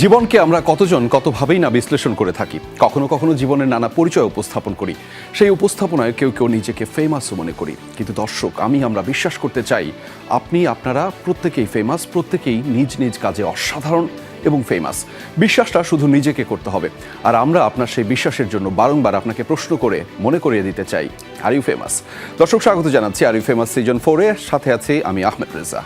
জীবনকে আমরা কতভাবেই না বিশ্লেষণ করে থাকি। কখনো কখনো জীবনের নানা পরিচয় উপস্থাপন করি। সেই উপস্থাপনায় কেউ কেউ নিজেকে ফেমাসও মনে করি। কিন্তু দর্শক, আমরা বিশ্বাস করতে চাই আপনারা প্রত্যেকেই ফেমাস, প্রত্যেকেই নিজ নিজ কাজে অসাধারণ এবং ফেমাস। বিশ্বাসটা শুধু নিজেকে করতে হবে, আর আমরা আপনার সেই বিশ্বাসের জন্য বারংবার আপনাকে প্রশ্ন করে মনে করিয়ে দিতে চাই, আর ইউ ফেমাস। দর্শক, স্বাগত জানাচ্ছি আর ইউ ফেমাস সিজন 4-এ। সাথে আছি আমি আহমেদ রেজা।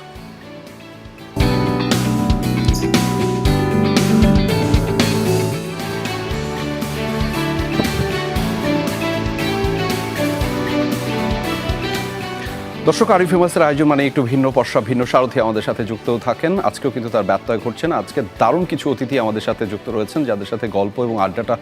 দর্শক, আর ইউ ফেমাসের আয়োজন মানে একটু ভিন্ন পর্ষা, ভিন্ন সারথি আমাদের সাথে যুক্ত থাকেন। আজকেও কিন্তু তার ব্যত্যয় ঘটছে না। আজকে দারুণ কিছু অতিথি আমাদের সাথে যুক্ত রয়েছেন, যাদের সাথে গল্প এবং আড্ডাটা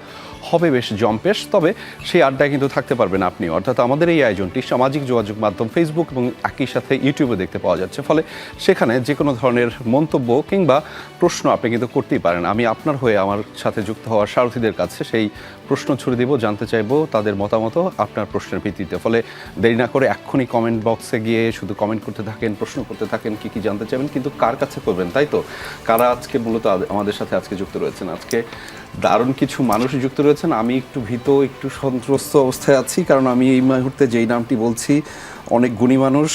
হবে বেশ জম্পেশ। তবে সেই আড্ডায় কিন্তু থাকতে পারবেন আপনি, অর্থাৎ আমাদের এই আয়োজনটি সামাজিক যোগাযোগ মাধ্যম ফেসবুক এবং একই সাথে ইউটিউবে দেখতে পাওয়া যাচ্ছে। ফলে সেখানে যে কোনো ধরনের মন্তব্য কিংবা প্রশ্ন আপনি কিন্তু করতেই পারেন। আমি আপনার হয়ে আমার সাথে যুক্ত হওয়ার সারথীদের কাছে সেই প্রশ্ন ছুড়ে দিব, জানতে চাইবো তাদের মতামত আপনার প্রশ্নের ভিত্তিতে। ফলে দেরি না করে এক্ষুনি কমেন্ট বক্সে গিয়ে শুধু কমেন্ট করতে থাকেন, প্রশ্ন করতে থাকেন, কি জানতে চাইবেন, কিন্তু কার কাছে করবেন, তাই তো? কারা আজকে মূলত আমাদের সাথে আজকে যুক্ত রয়েছেন? আজকে দারুণ কিছু মানুষ যুক্ত রয়েছেন। আমি একটু ভীত, একটু সন্ত্রস্ত অবস্থায় আছি, কারণ আমি এই মুহূর্তে যেই নামটি বলছি অনেক গুণী মানুষ,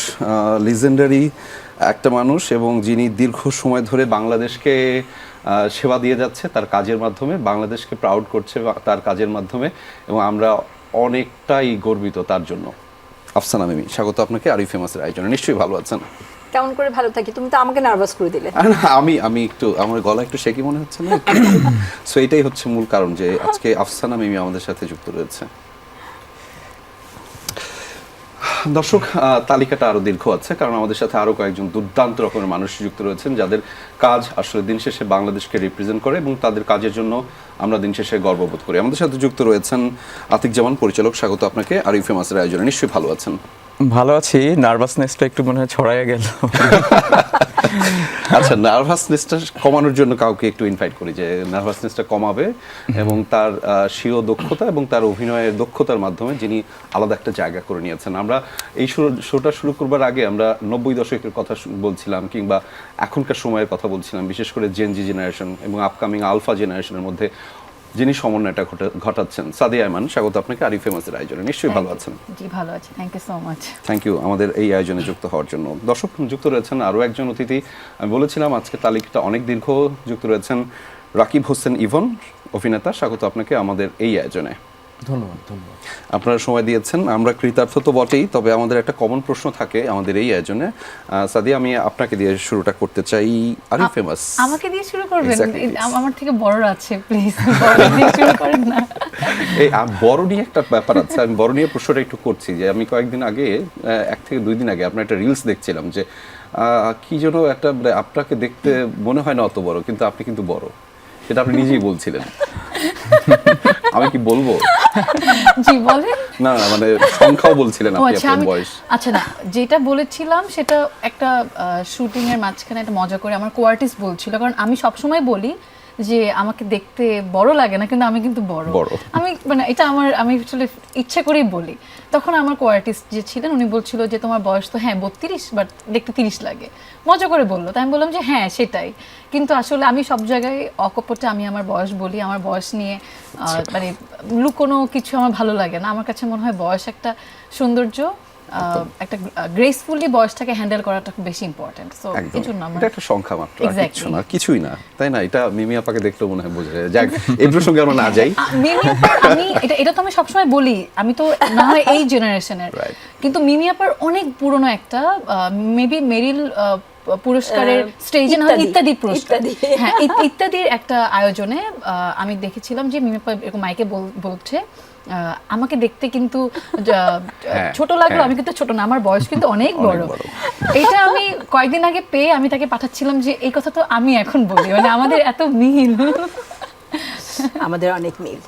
লিজেন্ডারি একটা মানুষ, এবং যিনি দীর্ঘ সময় ধরে বাংলাদেশকে সেবা দিয়ে যাচ্ছে তার কাজের মাধ্যমে, বাংলাদেশকে প্রাউড করছে তার কাজের মাধ্যমে, এবং আমরা অনেকটাই গর্বিত তার জন্য। আফসানা মিমি, স্বাগত আপনাকে আর ইউ ফেমাসের আয়োজনে। নিশ্চয়ই ভালো আছেন? কেমন করে ভালো থাকি, তুমি তো আমাকে নার্ভাস করে দিলে। আমি একটু, আমার গলা একটু শেকি মনে হচ্ছে না? সো এটাই হচ্ছে মূল কারণ যে আজকে আফসানা মিমি আমাদের সাথে যুক্ত রয়েছে। দর্শক, তালিকাটা আরো দীর্ঘ আছে, কারণ আমাদের সাথে আরো কয়েকজন দুর্দান্ত রকমের মানুষ যুক্ত রয়েছেন, যাদের কাজ আসলে দিন শেষে বাংলাদেশকে রিপ্রেজেন্ট করে, এবং তাদের কাজের জন্য আমরা দিন শেষে গর্ববোধ করি। আমাদের সাথে যুক্ত রয়েছেন আতিক জামান, পরিচালক। স্বাগত আপনাকে আর ইউ ফেমাসের আয়োজনে। নিশ্চয়ই ভালো আছেন? ভালো আছি। নার্ভাসনেসটা একটু মনে হয় ছড়াইয়া গেল। আচ্ছা, নার্ভাসনেসটা কমানোর জন্য কাউকে একটু ইনভাইট করি যে নার্ভাসনেসটা কমাবে, এবং তার স্বীয় দক্ষতা এবং তার অভিনয়ের দক্ষতার মাধ্যমে যিনি আলাদা একটা জায়গা করে নিয়েছেন। আমরা এই শোটা শুরু করবার আগে আমরা 90 দশকের কথা বলছিলাম, কিংবা এখনকার সময়ের কথা বলছিলাম, বিশেষ করে জেনজি জেনারেশন এবং আপকামিং আলফা জেনারেশনের মধ্যে যিনি সমন্বয়টা ঘটাচ্ছেন। সাদিয়া আয়মান, স্বাগত আপনাকে আর ইউ ফেমাসের আয়োজনে। নিশ্চয়ই ভালো আছেন? জি ভালো আছি, thank you so much. Thank you আমাদের এই আয়োজনে যুক্ত হওয়ার জন্য। দর্শক, যুক্ত রয়েছেন আরও একজন অতিথি। আমি বলেছিলাম আজকে তালিকাটা অনেক দীর্ঘ। যুক্ত রয়েছেন রাকিব হোসেন ইভন, অভিনেতা। স্বাগত আপনাকে আমাদের এই আয়োজনে। ধন্যবাদ। আপনারা সময় দিয়েছেন, আমরা কৃতার্থ তো বটেই, তবে আমাদের একটা কমন প্রশ্ন থাকে আমাদের এই আয়োজনে। সাদিয়া, আমি আপনাকে দিয়ে শুরুটা করতে চাই। Are you famous? আমাকে দিয়ে শুরু করবেন? আমার থেকে বড়রা আছে, প্লিজ বড় দিয়ে শুরু করেন না। এই বড় নিয়ে একটা ব্যাপার আছে, আমি বড় নিয়ে প্রশ্নটা একটু করছি। যে আমি কয়েকদিন আগে, 1 থেকে 2 দিন আগে আপনার একটা রিলস দেখছিলাম, যে কি যেন একটা, আপনাকে দেখতে মনে হয় না অত বড়, কিন্তু আপনি কিন্তু বড়, সেটা আপনি নিজেই বলছিলেন। আমি কি বলবো? জি বলেন। না, মানে সংখ্যাও বলছিলেন আপনি, আপনার বয়স। আচ্ছা, না, যেটা বলেছিলাম সেটা একটা শুটিং এর মাঝখানে একটা মজা করে আমার কোয়ার্টিস্ট বলছিল, কারণ আমি সবসময় বলি যে আমাকে দেখতে বড় লাগে না, কিন্তু আমি কিন্তু বড়। আমি মানে এটা আমি আসলে ইচ্ছে করেই বলি। তখন আমার কোয়ার্টিস্ট যে ছিলেন উনি বলছিল যে তোমার বয়স তো হ্যাঁ 32, বাট দেখতে 30 লাগে, মজা করে বললো। তাই আমি বললাম যে হ্যাঁ সেটাই, কিন্তু আসলে আমি সব জায়গায় অকপটে আমি আমার বয়স বলি। আমার বয়স নিয়ে মানে লুকোনো কিছু আমার ভালো লাগে না। আমার কাছে মনে হয় বয়স একটা সৌন্দর্য, একটা গ্রেসফুলি বয়সটাকে হ্যান্ডেল করাটা খুব বেশি ইম্পর্টেন্ট। সো এজন্য আমরা, এটা একটা সংখ্যা মাত্র, কিছু না, কিছুই না, তাই না? এটা মিমি আপাকে দেখলেও মনে হয় বোঝা যায়। যাক, এই প্রসঙ্গে আমরা না যাই। মিমি আপা, এটা তো আমি সবসময় বলি, আমি তো না হয় এই জেনারেশনের, কিন্তু মিমি আপার অনেক পুরনো একটা মেবি মেরিল পুরস্কারের স্টেজে না ইত্যাদি পুরস্কার, হ্যাঁ ইত্যাদির একটা আয়োজনে আমি দেখেছিলাম যে মিমি আপা এরকম মাইকে বলছে আমাকে দেখতে কিন্তু ছোট লাগলো, আমি কিন্তু ছোট না, আমার বয়স কিন্তু অনেক বড়। এটা আমি কয়েকদিন আগে পেয়ে আমি তাকে পাঠাচ্ছিলাম যে এই কথা তো আমি এখন বলি, মানে আমাদের এত মিল, আমাদের অনেক মিল।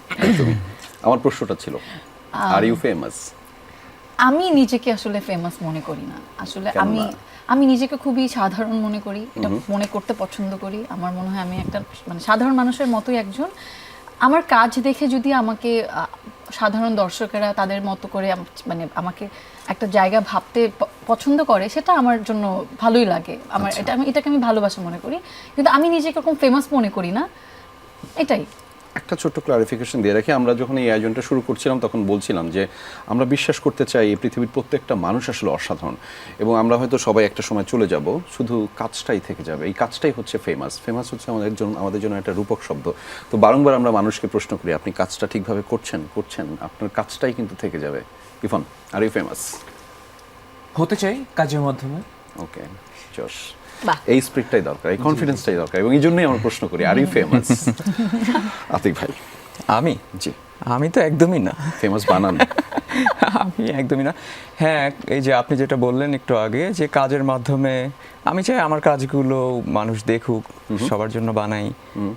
আমার প্রশ্নটা ছিল আর ইউ ফেমাস? আমি নিজেকে আসলে ফেমাস মনে করি না। আসলে আমি নিজেকে খুবই সাধারণ মনে করি, এটা মনে করতে পছন্দ করি। আমার মনে হয় আমি একটা মানে সাধারণ মানুষের মতোই একজন। আমার কাজ দেখে যদি আমাকে সাধারণ দর্শকেরা তাদের মতো করে মানে আমাকে একটা জায়গা ভাবতে পছন্দ করে, সেটা আমার জন্য ভালোই লাগে। আমার এটাকে আমি ভালোবাসা মনে করি, কিন্তু আমি নিজেকে এরকম ফেমাস মনে করি না। এটাই। একটা ছোট্ট ক্লারিফিকেশন দিয়ে রাখি, আমরা যখন এই আয়োজনটা শুরু করছিলাম তখন বলছিলাম যে আমরা বিশ্বাস করতে চাই এই পৃথিবীর প্রত্যেকটা মানুষ আসলে অসাধারণ, এবং আমরা হয়তো সবাই একটা সময় চলে যাব, শুধু কাজটাই থেকে যাবে। এই কাজটাই হচ্ছে ফেমাস হচ্ছে আমাদের জন্য একটা রূপক শব্দ। তো বারংবার আমরা মানুষকে প্রশ্ন করি, আপনি কাজটা ঠিকভাবে করছেন, আপনার কাজটাই কিন্তু থেকে যাবে। Irfan, are you famous? হতে চাই কাজের মাধ্যমে। ওকে, জশ। বাহ। এই স্পিরিটটাই দরকার, এই কনফিডেন্সটাই দরকার, এবং এই জন্যই আমরা প্রশ্ন করি, আর ইউ ফেমাস? আতিক ভাই। আমি জি। আমি তো একদমই না। ফেমাস বানান? আমি একদমই না। হ্যাঁ, এই যে আপনি যেটা বললেন একটু আগে, যে কাজের মাধ্যমে আমি চাই আমার কাজগুলো মানুষ দেখুক, সবার জন্য বানাই,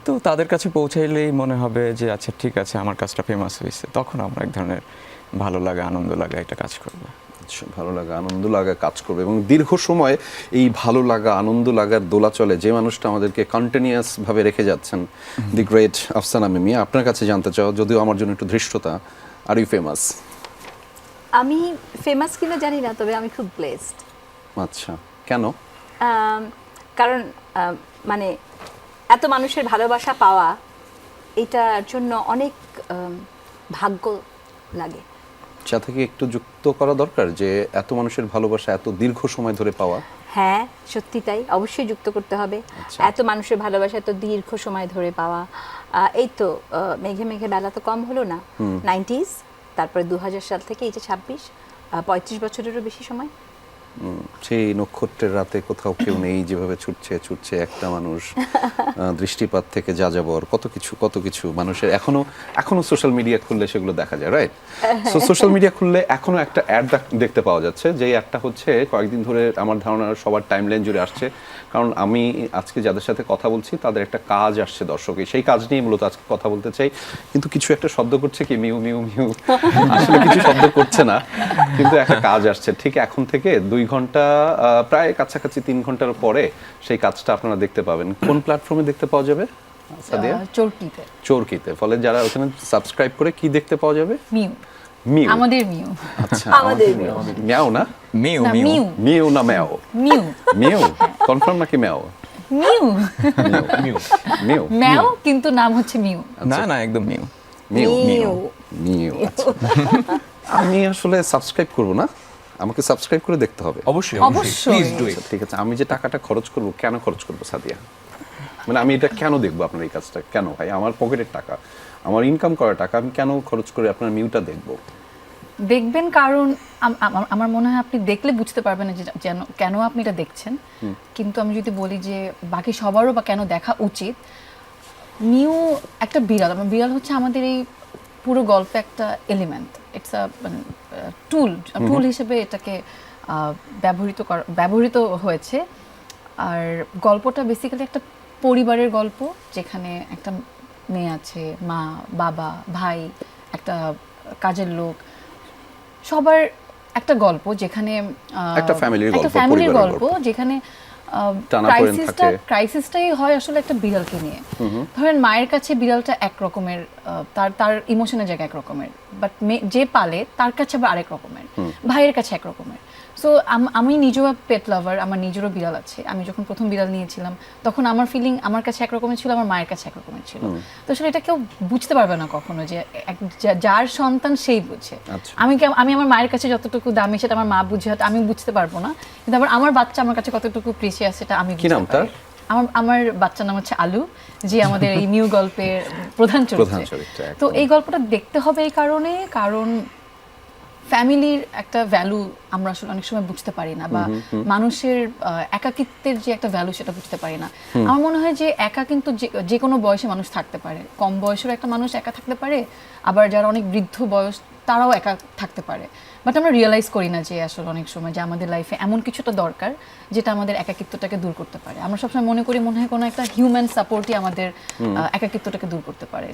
তো তাদের কাছে পৌঁছাইলেই মনে হবে যে আচ্ছা ঠিক আছে আমার কাজটা ফেমাস হয়েছে, তখন আমরা এক ধরনের ভালো লাগা আনন্দ লাগা এটা কাজ করবে। আচ্ছা, ভালো লাগা আনন্দ লাগা কাজ করবে, এবং দীর্ঘ সময় এই ভালো লাগা আনন্দ লাগার দোলাচলে যে মানুষটা আমাদেরকে কন্টিনিউয়াস ভাবে রেখে যাচ্ছেন, দি গ্রেট আফসানা মিমি, আপনার কাছে জানতে চাও, যদিও আমার জন্য একটু ধৃষ্টতা, আর ইউ ফেমাস? আমি ফেমাস কিনা জানি না, তবে আমি খুব ব্লেসড। আচ্ছা, কেন? কারণ মানে এত মানুষের ভালোবাসা পাওয়া, এটার জন্য অনেক ভাগ্য লাগে। যা থেকে একটু যুক্ত করা দরকার যে এত মানুষের ভালোবাসা এত দীর্ঘ সময় ধরে পাওয়া। হ্যাঁ, সত্যি তাই, অবশ্যই যুক্ত করতে হবে। আচ্ছা। এত মানুষের ভালোবাসা এত দীর্ঘ সময় ধরে পাওয়া, এই তো মেঘে মেঘে বেলা তো কম হলো না, 90s, তারপরে 2000 সাল থেকে এই যে 26, 35 বছরেরও বেশি সময়। সেই নক্ষত্রের রাতে কোথাও কেউ নেই, যেভাবে ছুটছে একটা মানুষ, দৃষ্টিপাত থেকে যা যাবর, কত কিছু মানুষের এখনো সোশ্যাল মিডিয়া খুললে সেগুলো দেখা যায়, রাইট? সো সোশ্যাল মিডিয়া খুললে এখনো একটা অ্যাড দেখতে পাওয়া যাচ্ছে, যেই অ্যাডটা হচ্ছে কয়েকদিন ধরে আমার ধারণা সবার টাইমলাইন জুড়ে আসছে, কারণ আমি আজকে যাদের সাথে কথা বলছি তাদের একটা কাজ আসছে দর্শকে, সেই কাজ নিয়ে মূলত আজকে কথা বলতে চাই। কিন্তু কিছু একটা শব্দ করছে কি, মিউ মিউ মিউ, আসলে কিছু শব্দ করছে না, কিন্তু একটা কাজ আসছে। ঠিক এখন থেকে 2 ঘন্টা, প্রায় কাছাকাছি 3 ঘন্টার পরে সেই কাজটা আপনারা দেখতে পাবেন। কোন প্ল্যাটফর্মে দেখতে পাওয়া যাবে সাদিয়া? চরকিতে। চরকিতে। ফলে যারা ওখানে সাবস্ক্রাইব করে কি দেখতে পাওয়া যাবে? মিউ। মিউ। আমাদের মিউ। আচ্ছা, আমাদের মিয়াও না? মিউ না, মিউ মিউ। মিউ না ম্যাও? মিউ। মিউ কনফার্ম নাকি ম্যাও? মিউ। মিউ মিউ ম্যাও, কিন্তু নাম হচ্ছে মিউ। না না একদম মিউ। Mu mu. মিউ। আচ্ছা। আমি আসলে সাবস্ক্রাইব করব না, আমাকে সাবস্ক্রাইব করে দেখতে হবে। অবশ্যই অবশ্যই। Please do it. আচ্ছা, ঠিক আছে। আমি যে টাকাটা খরচ করব, কেন খরচ করব সাদিয়া? মানে আমি এটা কেন দেখবো আপনার এই কাজটা? কেন ভাই? আমার পকেটের টাকা, আমার ইনকাম করা টাকা, আমি কেন খরচ করে আপনার মিউটা দেখবো? দেখবেন, কারণ আমার মনে হয় আপনি দেখলে বুঝতে পারবেন যে কেন আপনি এটা দেখছেন। কিন্তু আমি যদি বলি যে বাকি সবারও বা কেন দেখা উচিত, মিউ একটা বিড়াল। বিড়াল হচ্ছে আমাদের এই পুরো গল্পে একটা এলিমেন্ট, ইটস আ টুল হিসেবে এটাকে ব্যবহৃত হয়েছে। আর গল্পটা বেসিক্যালি একটা পরিবারের গল্প, যেখানে একটা মেয়ে আছে, মা, বাবা, ভাই, একটা কাজের লোক, সবার একটা গল্প, যেখানে একটা ফ্যামিলির গল্প, ফ্যামিলির পরিবারের গল্প, গল্প। যেখানে টানাপোড়েন থাকে। ক্রাইসিসটাই হয় আসলে একটা বিড়ালকে নিয়ে। ধরেন মায়ের কাছে বিড়ালটা এক রকমের, তার ইমোশনের জায়গা এক রকমের, বাট যে পালে তার কাছে আবার আরেক রকমের, ভাইয়ের কাছে এক রকমের। সো আমি নিজেও পেট লাভার, আমার নিজেরও বিড়াল আছে। আমি যখন প্রথম বিড়াল নিয়েছিলাম তখন আমার ফিলিং আমার কাছে একরকমের ছিল, আমার মায়ের কাছে একরকমের ছিল। তো আসলে এটা কেউ বুঝতে পারবে না কখনো, যে যার সন্তান সেই বুঝে। আচ্ছা। আমি আমার মায়ের কাছে যতটুকু দামি সেটা আমার মা বুঝে, হয়তো আমি বুঝতে পারবো না, কিন্তু আমার বাচ্চা আমার কাছে কতটুকু প্রিসিয়াস সেটা আমি কি নাম তার? আমার বাচ্চার নাম হচ্ছে আলু, যে আমাদের এই মিউ গল্পের প্রধান চরিত্র। তো এই গল্পটা দেখতে হবে এই কারণ ফ্যামিলির একটা ভ্যালু আমরা আসলে অনেক সময় বুঝতে পারি না, বা মানুষের একাকিত্বের যে একটা ভ্যালু সেটা বুঝতে পারি না। আমার মনে হয় যে একা কিন্তু যে কোনো বয়সে মানুষ থাকতে পারে। কম বয়সের একটা মানুষ একা থাকতে পারে, আবার যারা অনেক বৃদ্ধ বয়স তারাও একা থাকতে পারে। বাট আমরা রিয়েলাইজ করি না যে আসলে অনেক সময় যে আমাদের লাইফে এমন কিছুটা দরকার যেটা আমাদের একাকিত্বটাকে দূর করতে পারে। আমরা সবসময় মনে করি মনে হয় কোনো একটা হিউম্যান সাপোর্টই আমাদের একাকিত্বটাকে দূর করতে পারে।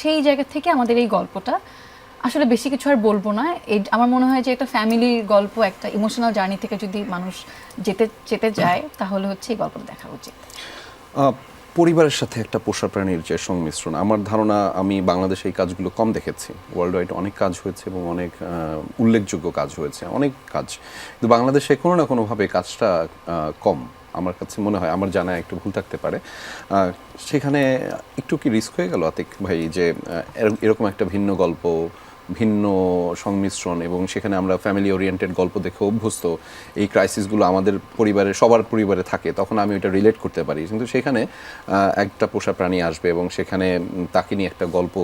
সেই জায়গা থেকে আমাদের এই গল্পটা আসলে বেশি কিছু আর বলবো না। আমার মনে হয় যে একটা ফ্যামিলির গল্প, একটা ইমোশনাল জার্নি থেকে যদি মানুষ যেতে যায়, তাহলে হচ্ছে এই গল্পটা দেখা উচিত। পরিবারের সাথে একটা পোষা প্রাণীর যে সংমিশ্রণ, আমার ধারণা আমি বাংলাদেশে এই কাজগুলো কম দেখেছি। ওয়ার্ল্ড ওয়াইড অনেক কাজ হয়েছে এবং অনেক উল্লেখযোগ্য কাজ হয়েছে, অনেক কাজ, কিন্তু বাংলাদেশে কোনো না কোনোভাবে কাজটা কম। আমার কাছে মনে হয়, আমার জানা একটু ভুল থাকতে পারে, সেখানে একটু কি রিস্ক হয়ে গেল আতিক ভাই যে এরকম একটা ভিন্ন গল্প, ভিন্ন সংমিশ্রণ, এবং সেখানে আমরা ফ্যামিলি ওরিয়েন্টেড গল্প দেখে অভ্যস্ত, এই ক্রাইসিসগুলো আমাদের পরিবারে সবার পরিবারে থাকে, তখন আমি ওটা রিলেট করতে পারি। কিন্তু সেখানে একটা পোষা প্রাণী আসবে এবং সেখানে তাকে নিয়ে একটা গল্প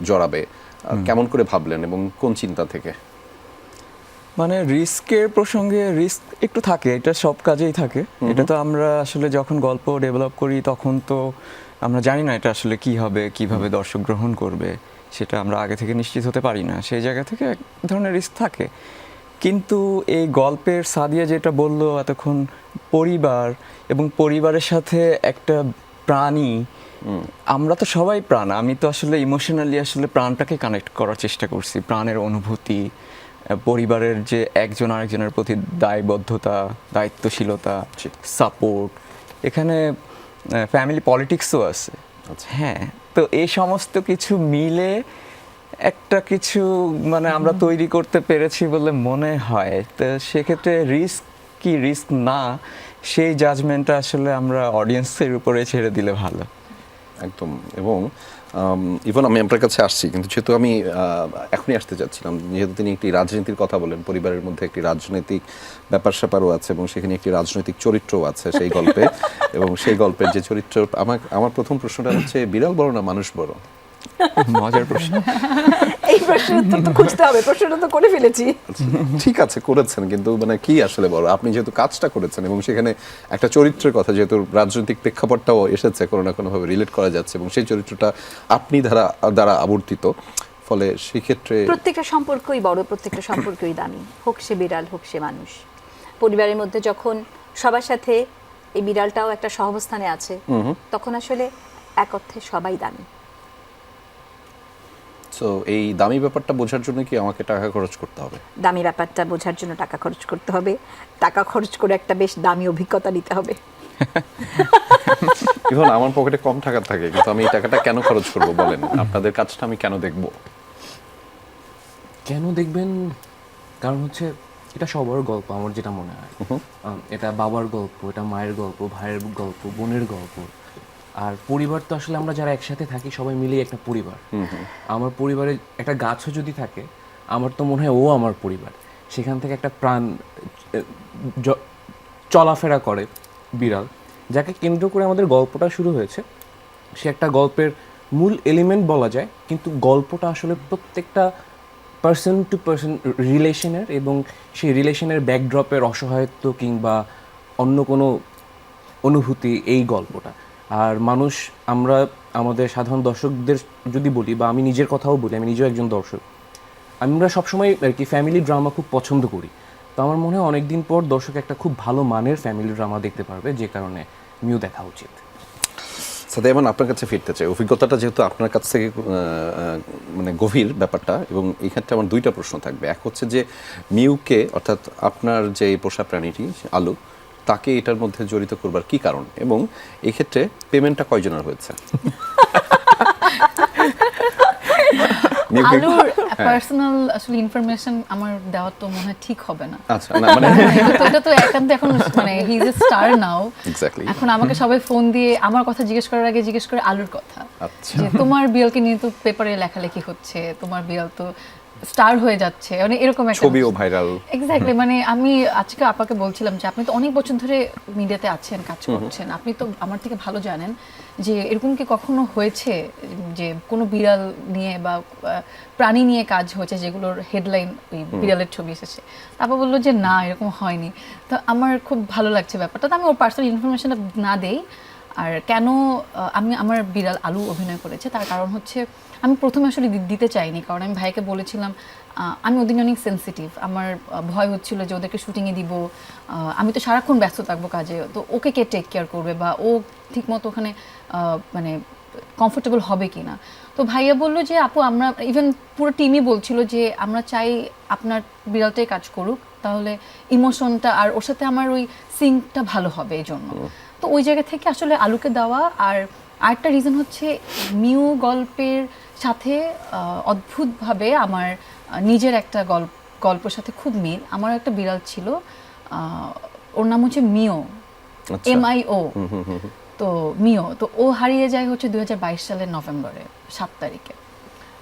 জড়াবে, কেমন করে ভাবলেন এবং কোন চিন্তা থেকে? মানে রিস্কের প্রসঙ্গে রিস্ক একটু থাকে, এটা সব কাজেই থাকে। এটা তো আমরা আসলে যখন গল্প ডেভেলপ করি তখন তো আমরা জানি না এটা আসলে কি হবে, কিভাবে দর্শক গ্রহণ করবে, সেটা আমরা আগে থেকে নিশ্চিত হতে পারি না। সেই জায়গা থেকে এক ধরনের রিস্ক থাকে। কিন্তু এই গল্পের সাদিয়া যেটা বললো এতক্ষণ, পরিবার এবং পরিবারের সাথে একটা প্রাণী, আমরা তো সবাই প্রাণ। আমি তো আসলে ইমোশনালি আসলে প্রাণটাকে কানেক্ট করার চেষ্টা করছি, প্রাণের অনুভূতি, পরিবারের যে একজন আরেকজনের প্রতি দায়বদ্ধতা, দায়িত্বশীলতা, সাপোর্ট, এখানে ফ্যামিলি পলিটিক্সও আছে। হ্যাঁ, তো এই সমস্ত কিছু মিলে একটা কিছু মানে আমরা তৈরি করতে পেরেছি বলে মনে হয়। তো সেক্ষেত্রে রিস্ক কি রিস্ক না, সেই জাজমেন্টটা আসলে আমরা অডিয়েন্সের উপরে ছেড়ে দিলে ভালো। একদম। এবং ইভন আমি আপনার কাছে আসছি, কিন্তু যেহেতু আমি এখনই আসতে চাচ্ছিলাম, যেহেতু তিনি একটি রাজনীতির কথা বলেন, পরিবারের মধ্যে একটি রাজনৈতিক ব্যাপার স্যাপারও আছে এবং সেখানে একটি রাজনৈতিক চরিত্রও আছে সেই গল্পে। এবং সেই গল্পের যে চরিত্র, আমার প্রথম প্রশ্নটা হচ্ছে, বিড়াল বড় না মানুষ বড়? মজার প্রশ্ন। এই প্রশ্নের উত্তর তো খুঁজতে হবে, প্রশ্নটা তো করে ফেলেছি। ঠিক আছে, করেছেন, কিন্তু মানে কি আসলে বড়? আপনি যেহেতু কাজটা করেছেন এবং সেখানে একটা চরিত্রের কথা, যেহেতু রাজনৈতিক প্রেক্ষাপটটাও এসেছে, কোনো না কোনোভাবে রিলেট করা যাচ্ছে এবং সেই চরিত্রটা আপনি দ্বারা আবর্তিত, ফলে সেক্ষেত্রে প্রত্যেকটা সম্পর্কই বড়, প্রত্যেকটা সম্পর্কই দামি, হোক সে বিড়াল হোক সে মানুষ। পরিবারের মধ্যে যখন সবার সাথে এই বিড়ালটাও একটা সহাবস্থানে আছে, তখন আসলে এক অর্থে সবাই দামি। সো এই দামি ব্যাপারটা বোঝার জন্য কি আমাকে টাকা খরচ করতে হবে? দামি ব্যাপারটা বোঝার জন্য টাকা খরচ করতে হবে, টাকা খরচ করে একটা বেশ দামি অভিজ্ঞতা নিতে হবে। ইভন আমার পকেটে কম টাকা থাকে, কিন্তু আমি এই টাকাটা কেন খরচ করব বলেন? আপনাদের কাজটা আমি কেন দেখব? কেন দেখবেন? কারণ হচ্ছে এটা সবার গল্প, আমার যেটা মনে হয়। এটা বাবার গল্প, এটা মায়ের গল্প, ভাইয়ের গল্প, বোনের গল্প। আর পরিবার তো আসলে আমরা যারা একসাথে থাকি সবাই মিলেই একটা পরিবার। আমার পরিবারে একটা গাছও যদি থাকে, আমার তো মনে হয় ও আমার পরিবার। সেখান থেকে একটা প্রাণ চলাফেরা করে, বিড়াল, যাকে কেন্দ্র করে আমাদের গল্পটা শুরু হয়েছে। সে একটা গল্পের মূল এলিমেন্ট বলা যায়, কিন্তু গল্পটা আসলে প্রত্যেকটা পার্সন টু পার্সন রিলেশনের, এবং সেই রিলেশনের ব্যাকড্রপের অসহায়ত্ব কিংবা অন্য কোনো অনুভূতি এই গল্পটা। আর মানুষ, আমরা আমাদের সাধারণ দর্শকদের যদি বলি, বা আমি নিজের কথাও বলি, আমি নিজেও একজন দর্শক, আমরা সবসময় আর কি ফ্যামিলি ড্রামা খুব পছন্দ করি। তো আমার মনে হয় অনেকদিন পর দর্শক একটা খুব ভালো মানের ফ্যামিলি ড্রামা দেখতে পারবে, যে কারণে মিউ দেখা উচিত। সাথে এমন আপনার কাছে ফিরতে চাই, অভিজ্ঞতাটা যেহেতু আপনার কাছ থেকে মানে গভীর ব্যাপারটা, এবং এই ক্ষেত্রে আমার দুইটা প্রশ্ন থাকবে। এক হচ্ছে যে মিউকে, অর্থাৎ আপনার যে পোষা প্রাণীটি আলু, তাকে এটার মধ্যে জড়িত করবার কি কারণ, এবং এই ক্ষেত্রে পেমেন্টটা কয়জনের হয়েছে? আলুর পার্সোনাল আসলে ইনফরমেশন আমার দেওয়া তো মনে হয় ঠিক হবে না। আচ্ছা, না মানে এটা তো একান্ত এখন মানে he is a star now. Exactly. এখন আমাকে সবাই ফোন দিয়ে আমার কথা জিজ্ঞেস করার আগে জিজ্ঞেস করে আলুর কথা। আচ্ছা। যে তোমার বিড়ালকে নিয়ে তো পেপারে লেখালেখি হচ্ছে, তোমার বিড়াল তো স্টার হয়ে যাচ্ছে, মানে এরকম একটা ছবিও ভাইরাল। এক্স্যাক্টলি। মানে আমি আজকে আপাকে বলছিলাম যে আপনি তো অনেক বছর ধরে মিডিয়াতে আছেন, কাজ করছেন, আপনি তো আমার থেকে ভালো জানেন যে এরকম কি কখনো হয়েছে যে কোনো বিড়াল নিয়ে বা প্রাণী নিয়ে কাজ হয়েছে যেগুলোর হেডলাইন ওই বিড়ালের ছবি এসেছে? আপা বললো যে না, এরকম হয়নি। তো আমার খুব ভালো লাগছে ব্যাপারটা। তো আমি ওর পার্সোনাল ইনফরমেশনটা না দেই। আর কেন আমি আমার বিড়াল আলু অভিনয় করেছে তার কারণ হচ্ছে, আমি প্রথমে আসলে দিতে চাইনি, কারণ আমি ভাইকে বলেছিলাম আমি ওদিন অনেক সেন্সিটিভ, আমার ভয় হচ্ছিল যে ওদেরকে শুটিংয়ে দিব, আমি তো সারাক্ষণ ব্যস্ত থাকবো কাজে, তো ওকে কে টেক কেয়ার করবে বা ও ঠিকমতো ওখানে মানে কমফোর্টেবল হবে কি না। তো ভাইয়া বললো যে আপু, আমরা ইভেন পুরো টিমই বলছিল যে আমরা চাই আপনার বিড়ালটাই কাজ করুক, তাহলে ইমোশনটা আর ওর সাথে আমার ওই সিঙ্কটা ভালো হবে এই জন্য। তো ওই জায়গা থেকে আসলে আলুকে দেওয়া। আর আরেকটা রিজন হচ্ছে মিউ গল্পের সাথে অদ্ভুতভাবে আমার নিজের একটা গল্পের সাথে খুব মিল। আমার একটা বিড়াল ছিল, ওর নাম হচ্ছে মিও। আচ্ছা। MIO, তো মিও। তো ও হারিয়ে যায় হচ্ছে 2022 সালের নভেম্বরে 7 তারিখে।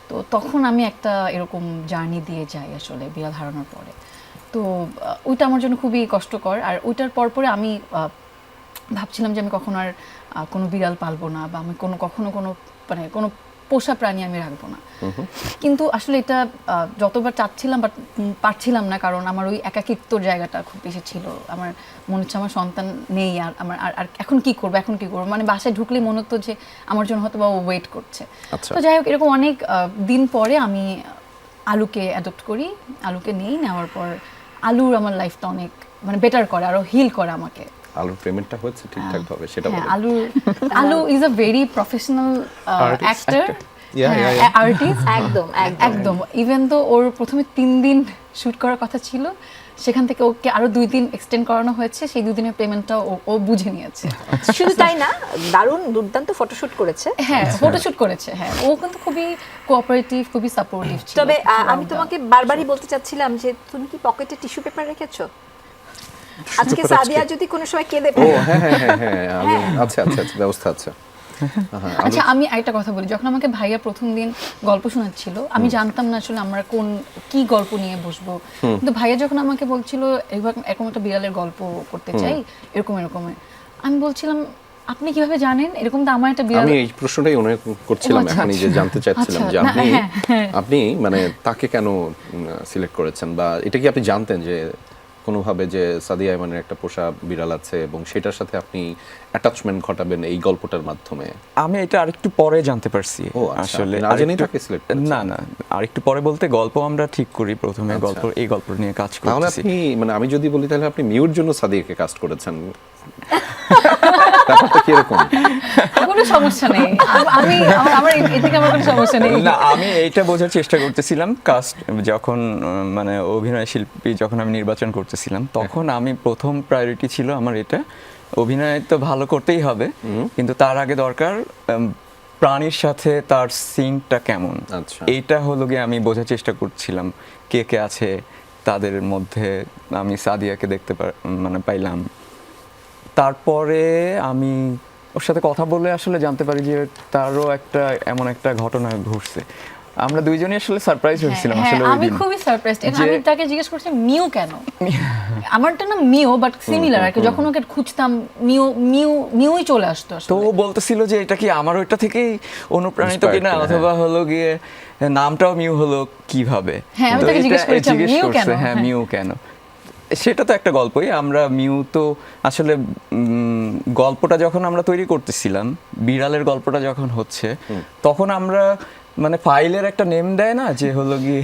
তো তখন আমি একটা এরকম জার্নি দিয়ে যাই আসলে বিড়াল হারানোর পরে। তো ওইটা আমার জন্য খুবই কষ্টকর। আর ওইটার পরে আমি ভাবছিলাম যে আমি কখনো আর কোনো বিড়াল পালবো না, বা আমি কখনো মানে কোনো পোষা প্রাণী আমি রাখবো না। কিন্তু আসলে এটা যতবার চাচ্ছিলাম বাট পারছিলাম না, কারণ আমার ওই একাকিত্বর জায়গাটা খুব বেশি ছিল। আমার মনে হচ্ছে আমার সন্তান নেই, আর আমার আর এখন কি করবো মানে বাসায় ঢুকলেই মনে হতো যে আমার জন্য হয়তো বা ও ওয়েট করছে। আচ্ছা। তো যাই হোক, এরকম অনেক দিন পরে আমি আলুকে অ্যাডপ্ট করি। আলুকে নেওয়ার পর আলুর আমার লাইফটা অনেক মানে বেটার করে, আরো হিল করে আমাকে। আলুর পেমেন্টটা হচ্ছে ঠিকঠাক ভাবে সেটা হ্যাঁ, বলেন। আলু is a very professional actor, artist. একদম একদম। ইভেন তো ওর প্রথমে 3 দিন শুট করার কথা ছিল, সেখান থেকে ওকে আরো 2 দিন এক্সটেন্ড করানো হয়েছে। সেই 2 দিনের পেমেন্টটা ও বুঝে নিয়েছে। শুধু তাই না, দারুণ দুর্দান্ত ফটোশুট করেছে। হ্যাঁ, ফটোশুট করেছে। হ্যাঁ, ও কিন্তু খুবই কোঅপারেটিভ, খুবই সাপোর্টিভ ছিল। তবে আমি তোমাকে বারবারই বলতে চাচ্ছিলাম যে তুমি কি পকেটে টিস্যু পেপার রেখেছো? আজকে সাদিয়া যদি কোনো সময় কেঁদে ও ফেলে। হ্যাঁ, আচ্ছা ব্যবস্থা আছে। আচ্ছা, আমি একটা কথা বলি। যখন আমাকে ভাইয়া প্রথম দিন গল্প শোনাচ্ছিল, আমি জানতাম না আসলে আমরা কি গল্প নিয়ে বসবো। কিন্তু ভাইয়া যখন আমাকে বলছিল এরকম একটা বিড়ালের গল্প করতে চাই, এরকম আমি বলছিলাম আপনি কিভাবে জানেন? এরকম তো আমার একটা বিড়াল। আমি এই প্রশ্নটাই অনুভব করছিলাম এখনই, যে জানতে চাচ্ছিলাম যে আপনি মানে তাকে কেন সিলেক্ট করেছেন, বা এটা কি আপনি জানতেন যে কোনোভাবে যে সাদিয়া ইমানের একটা পোষা বিড়াল আছে এবং সেটার সাথে আপনি অ্যাটাচমেন্ট ঘটাবেন এই গল্পটার মাধ্যমে? আমি এটা আরেকটু পরে জানতে পারছি। ও আচ্ছা, আসলে না জেনেই তাকে সিলেক্ট করেছেন? না, আরেকটু পরে বলতে গল্প আমরা ঠিক করি প্রথমে। এই গল্প নিয়ে কাজ তাহলে করতেছি। আপনি মানে আমি যদি বলি তাহলে আপনি মিউর জন্য সাদিয়াকে কাস্ট করেছেন, ব্যাপারটা কি এরকম? কোনো সমস্যা নেই। আমার এদিকে আমার কোনো সমস্যা নেই। না, আমি এইটা বোঝার চেষ্টা করতেছিলাম কাস্ট যখন মানে অভিনয় শিল্পী যখন আমি নির্বাচন করতেছিলাম, তখন আমি প্রথম প্রায়োরিটি ছিল আমার এটা, অভিনয় তো ভালো করতেই হবে, কিন্তু তার আগে দরকার প্রাণীর সাথে তার সিনটা কেমন। আচ্ছা। এইটা হলো গিয়ে আমি বোঝার চেষ্টা করছিলাম কে কে আছে তাদের মধ্যে। আমি সাদিয়াকে দেখতে মানে পাইলাম। তারপরে আমি ওর সাথে কথা বলে আসলে জানতে পারি যে তারও এমন একটা ঘটনা ঘটছে। আমরা দুইজনই আসলে সারপ্রাইজ হয়েছিলাম আসলে ওই আমি দিন। খুবই সারপ্রাইজড। আমি তাকে জিজ্ঞেস করছি মিউ কেন? আমারটা না মিও, বাট সিমিলার আর কি। যখন ওকে খুঁজতাম মিউই চলে আসতো আসলে। তো ও বলতেছিল যে এটা কি আমার ওইটা থেকেই অনুপ্রাণিত কিনা, অথবা হলো গিয়ে নামটাও মিউ হলো কিভাবে। হ্যাঁ, আমি তাকে জিজ্ঞেস করেছিলাম মিউ কেন? হ্যাঁ, মিউ কেন। সেটা তো একটা গল্পই। আমরা মিউ তো আসলে গল্পটা যখন আমরা তৈরি করতেছিলাম, বিড়ালের গল্পটা যখন হচ্ছে, তখন আমরা মানে ফাইলের একটা নেম দেয় না, যে হলো গিয়ে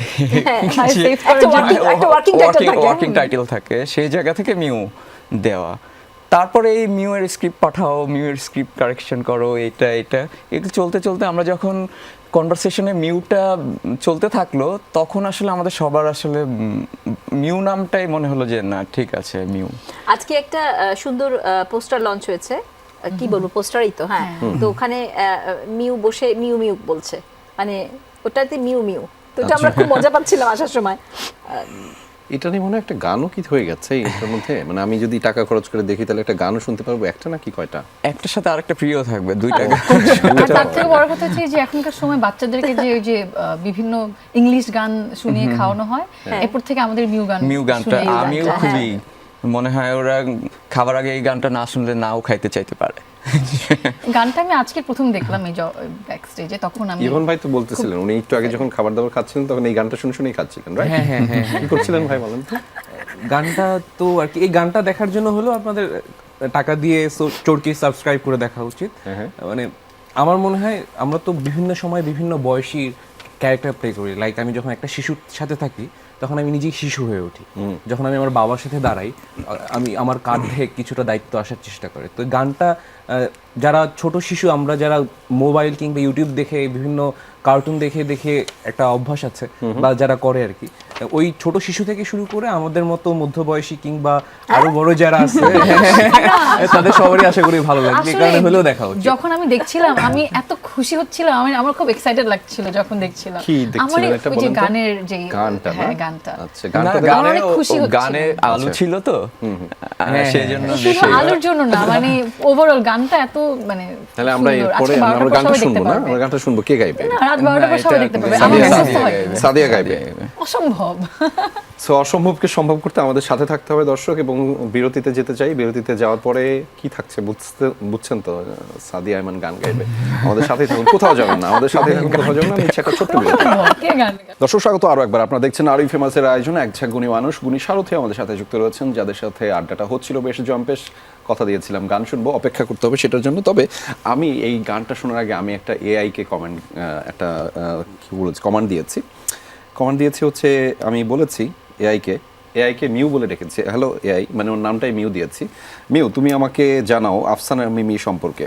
ওয়ার্কিং টাইটেল থাকে, সেই জায়গা থেকে মিউ দেওয়া। তারপরে এই মিউয়ের স্ক্রিপ্ট পাঠাও, মিউয়ের স্ক্রিপ্ট কারেকশন করো, এটা একটু চলতে আমরা যখন কনভারসেশনে মিউটা চলতে থাকলো, তখন আসলে আমাদের সবার আসলে মিউ নামটাই মনে হলো যে না ঠিক আছে মিউ। আজকে একটা সুন্দর পোস্টার লঞ্চ হয়েছে, কি বলবো, পোস্টারই তো। হ্যাঁ, তো ওখানে মিউ বসে মিউ মিউ বলছে, মানে ওটাতে মিউ মিউ। তো এটা আমরা খুব মজা পাচ্ছিলাম আসার সময়। এটা নিয়ে মনে হয় একটা গানও কি হয়ে গেছে এটার মধ্যে, মানে আমি যদি টাকা খরচ করে দেখি তাহলে একটা গানও শুনতে পারবো, একটা নাকি কয়টা? একটার সাথে আরেকটা প্রিয় থাকবে, দুইটা গান। আর তার থেকে বড় কথা হচ্ছে যে এখনকার সময় বাচ্চাদেরকে যে বিভিন্ন ইংলিশ গান শুনিয়ে খাওয়ানো হয়, এরপর থেকে আমাদের মিউ গানটা আমিও খুবই মনে হয় ওরা খাবার আগে এই গানটা না শুনলে নাও খাইতে চাইতে পারে। গানটা আমি আজকে প্রথম দেখলাম এই ব্যাক স্টেজে, তখন আমি ইভন ভাই তো বলতেছিলেন উনি একটু আগে যখন খাবার দাবার খাচ্ছিলেন তখন এই গানটা শুনেই খাচ্ছিলেন, রাইট? হ্যাঁ, কি করছিলেন ভাই বলেন তো? গানটা তো আর কি, এই গানটা দেখার জন্য হলো আপনাদের টাকা দিয়ে চোরকি সাবস্ক্রাইব করে দেখা উচিত। মানে আমার মনে হয় আমরা তো বিভিন্ন সময় বিভিন্ন বয়সী ক্যারেক্টার প্লে করি। লাইক আমি যখন একটা শিশুর সাথে থাকি তখন আমি নিজেই শিশু হয়ে উঠি। যখন আমি আমার বাবার সাথে দাঁড়াই, আমি আমার কাঁধে কিছুটা দায়িত্ব আসার চেষ্টা করি। তো গানটা যারা ছোট শিশু, আমরা যারা মোবাইল কিংবা ইউটিউব দেখে, বিভিন্ন কার্টুন দেখে দেখে একটা অভ্যাস আছে বা যারা করে আর কি, ওই ছোট শিশু থেকে শুরু করে আমাদের মতো মধ্যবয়সী কিংবা আরো বড় যারা আছে তাদের সবারই আশা করি ভালো লাগবে, এই কারণে হলেও দেখা উচিত। যখন আমি দেখছিলাম আমি এত খুশি হচ্ছিলাম, আমার খুব এক্সাইটেড লাগছিল যখন দেখছিলাম। কি দেখছিলেন আমার একটা ওই যে বলেন তো? গানের যে গানটা না? হ্যাঁ গানটা, আচ্ছা, না, গানটা আমার অনেক খুশি হচ্ছিল। গানে আলু আচ্ছা। ছিল তো সেই জন্য শুধু আলোর জন্য না, মানে ওভারঅল গানটা এত মানে তাহলে আমরা সুন্দর। এরপরে আজকে 12টার আমরা পর গানটা সবাই দেখতে শুনবো না, পারবে। আমরা গানটা শুনবো, কে গাইবে? না, রাত 12টার পর সবাই দেখতে পারবে। আমার সাদিয়া অসুস্থ হয়। সাদিয়া গাইবে। অসম্ভব। সো অসম্ভবকে সম্ভব করতে আমাদের সাথে থাকতে হবে দর্শক, এবং বিরতিতে যেতে চাই। বিরতিতে যাওয়ার পরে কি থাকছে বুঝছেন তো, সাদিয়া আইমান গান গাইবে। আমাদের সাথেই থাকুন, কোথাও যাবেন না, আমাদের সাথে থাকুন, কোথাও যাবেন না। আমি একটা ছোট্ট বিরতি। কে গান গায়? দর্শক স্বাগত আরো একবার, আপনারা দেখছেন আরই ফেমাসের আয়োজন এক ঝাঁক গুণী মানুষ, গুণী সারথী আমাদের সাথে যুক্ত রয়েছেন, যাদের সাথে আড্ডাটা হচ্ছিল বেশ জম্পেশ। কথা দিয়েছিলাম গান শুনবো, অপেক্ষা করতে হবে সেটার জন্য। তবে আমি এই গানটা শোনার আগে আমি একটা এআই কে কমান্ড দিয়েছি হচ্ছে, আমি বলেছি এআইকে মিউ বলে ডেকেছি। হ্যালো এআই, মানে ওর নামটাই মিউ দিয়েছি। মিউ, তুমি আমাকে জানাও আফসানা মিমি সম্পর্কে।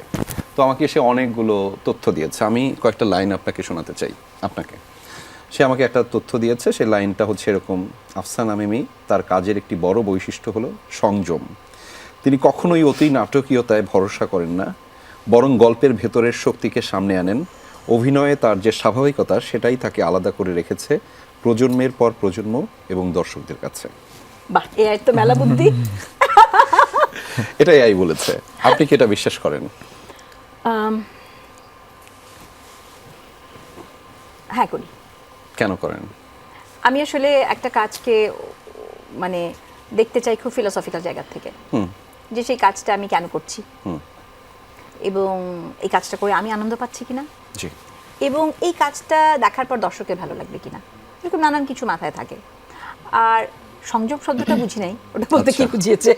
তো আমাকে সে অনেকগুলো তথ্য দিয়েছে, আমি কয়েকটা লাইন আপনাকে শোনাতে চাই আপনাকে। সে আমাকে একটা তথ্য দিয়েছে, সেই লাইনটা হচ্ছে এরকম: আফসানা মিমি তার কাজের একটি বড় বৈশিষ্ট্য হলো সংযম। তিনি কখনোই অতি নাটকীয়তায় ভরসা করেন না, বরং গল্পের ভেতরের শক্তিকে সামনে আনেন। অভিনয়ে তার যে স্বাভাবিকতা, সেটাই তাকে আলাদা করে রেখেছে প্রজন্মের পর প্রজন্ম এবং দর্শকদের কাছে। বাহ, এআই তো মেলা বুদ্ধি। এটাই এআই বলেছে, আপনি কি এটা বিশ্বাস করেন? হ্যাঁ, করি। কেন করেন? আমি আসলে একটা কাজকে মানে দেখতে চাই খুব ফিলোসফিক্যাল জায়গা থেকে, যে সেই কাজটা আমি কেন করছি এবং এই কাজটা করে আমি আনন্দ পাচ্ছি কিনা, জি। এবং এই কাজটা দেখার পর দর্শকের ভালো লাগবে কিনা, এরকম নানান কিছু মাথায় থাকে। আর সংযম শব্দটা বুঝি নাই, ওটা বলতে কি বুঝিয়েছে?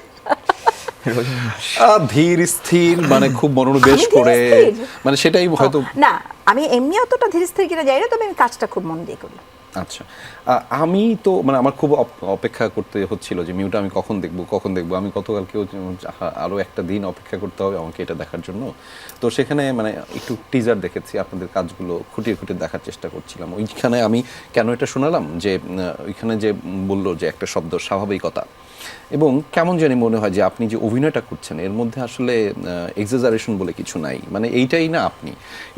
ধীর স্থির, মানে খুব মনোনিবেশ আমি ধীর করে, স্থির? মানে সেটাই হয়তো। না, আমি এমনি অতটা ধীরে স্থির কিনা যাই না, তবে আমি কাজটা খুব মন দিয়ে করি। আচ্ছা, আমি তো মানে আমার খুব অপেক্ষা করতে হচ্ছিল যে মিউটা আমি কখন দেখবো। আমি গতকালকেও আরও একটা দিন অপেক্ষা করতে হবে আমাকে এটা দেখার জন্য। তো সেখানে মানে একটু টিজার দেখেছি, আপনাদের কাজগুলো খুঁটিয়ে দেখার চেষ্টা করছিলাম। ওইখানে আমি কেন এটা শোনালাম যে ওইখানে যে বললো যে একটা শব্দ স্বাভাবিকতা, এবং কেমন জানি মনে হয় যে আপনি যে অভিনয়টা করছেন এর মধ্যে আসলে এক্সাজারেশন বলে কিছু নাই, মানে এইটাই না আপনি,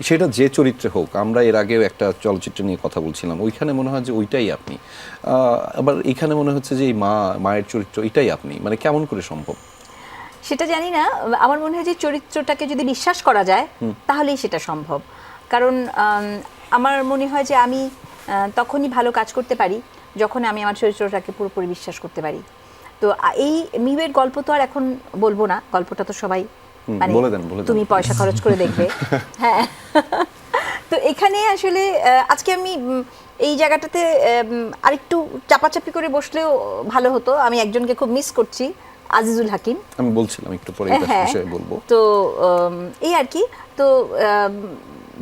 সেটা যে চরিত্রে হোক। আমরা এর আগেও একটা চলচ্চিত্র নিয়ে কথা বলছিলাম, ওইখানে মনে হয় যে ওইটাই আপনি, আবার এখানে মনে হচ্ছে যে এই মায়ের চরিত্র এটাই আপনি, মানে কেমন করে সম্ভব? সেটা জানি না, আমার মনে হয় যে চরিত্রটাকে যদি বিশ্বাস করা যায় তাহলেই সেটা সম্ভব। কারণ আমার মনে হয় যে আমি তখনই ভালো কাজ করতে পারি যখন আমি আমার চরিত্রটাকে পুরোপুরি বিশ্বাস করতে পারি। তো এই মিউয়ের গল্প তো আর এখন বলবো না, গল্পটা তো সবাই মানে বলে দেন। তুমি পয়সা খরচ করে দেখবে। হ্যাঁ, তো এখানে আসলে আজকে আমি এই জায়গাটাতে আরেকটু চাপাচাপি করে বসলেও ভালো হতো। আমি একজনকে খুব মিস করছি, আজিজুল হাকিম। আমি বলছিলাম একটু পরে এটা বিষয়ে বলবো। তো এই আর কি। তো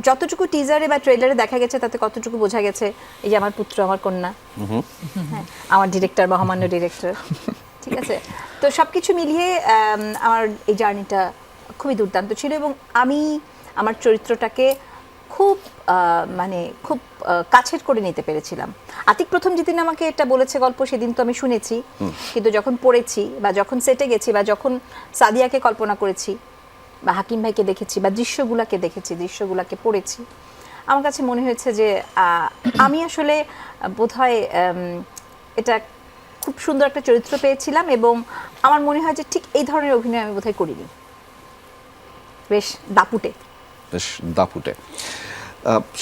যতটুকু টিজারে বা ট্রেলারে দেখা গেছে তাতে কতটুকু বোঝা গেছে এই যে আমার পুত্র, আমার কন্যা, হ্যাঁ, আমার ডিরেক্টর, মহামান্য ডিরেক্টর, ঠিক আছে। তো সবকিছু মিলিয়ে আমার এই জার্নিটা খুবই দুর্দান্ত ছিল, এবং আমি আমার চরিত্রটাকে খুব মানে খুব কাছের করে নিতে পেরেছিলাম। আতিক প্রথম যেদিন আমাকে এটা বলেছে গল্প, সেদিন তো আমি শুনেছি, কিন্তু যখন পড়েছি বা যখন সেটে গেছি বা যখন সাদিয়াকে কল্পনা করেছি বা হাকিম ভাইকে দেখেছি বা দৃশ্যগুলাকে পড়েছি, আমার কাছে মনে হয়েছে যে আমি আসলে বোধহয় এটা খুব সুন্দর একটা চরিত্র পেয়েছিলাম, এবং আমার মনে হয় যে ঠিক এই ধরনের অভিনয় আমি বোধহয় করিনি। বেশ দাপুটে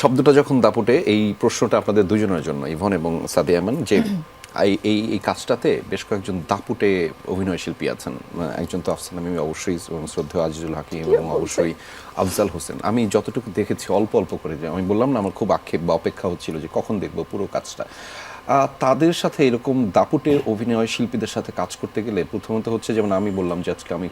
শব্দটা যখন দাপুটে, এই প্রশ্নটা আপনাদের দুজনের জন্য, ইভন এবং সাদিয়া আমান, যে এই কাজটাতে বেশ কয়েকজন দাপুটে অভিনয় শিল্পী আছেন। একজন তো আফসানা মিমি অবশ্যই, এবং শ্রদ্ধেয় আজিজুল হাকিম, এবং অবশ্যই আফজাল হোসেন। আমি যতটুকু দেখেছি অল্প করে, যে আমি বললাম না আমার খুব আক্ষেপ বা অপেক্ষা হচ্ছিল যে কখন দেখবো পুরো কাজটা। তাদের সাথে এরকম দাপুটে অভিনয় শিল্পীদের সাথে কাজ করতে গেলে প্রথমত হচ্ছে, যেমন আমি বললাম যে আজকে আমি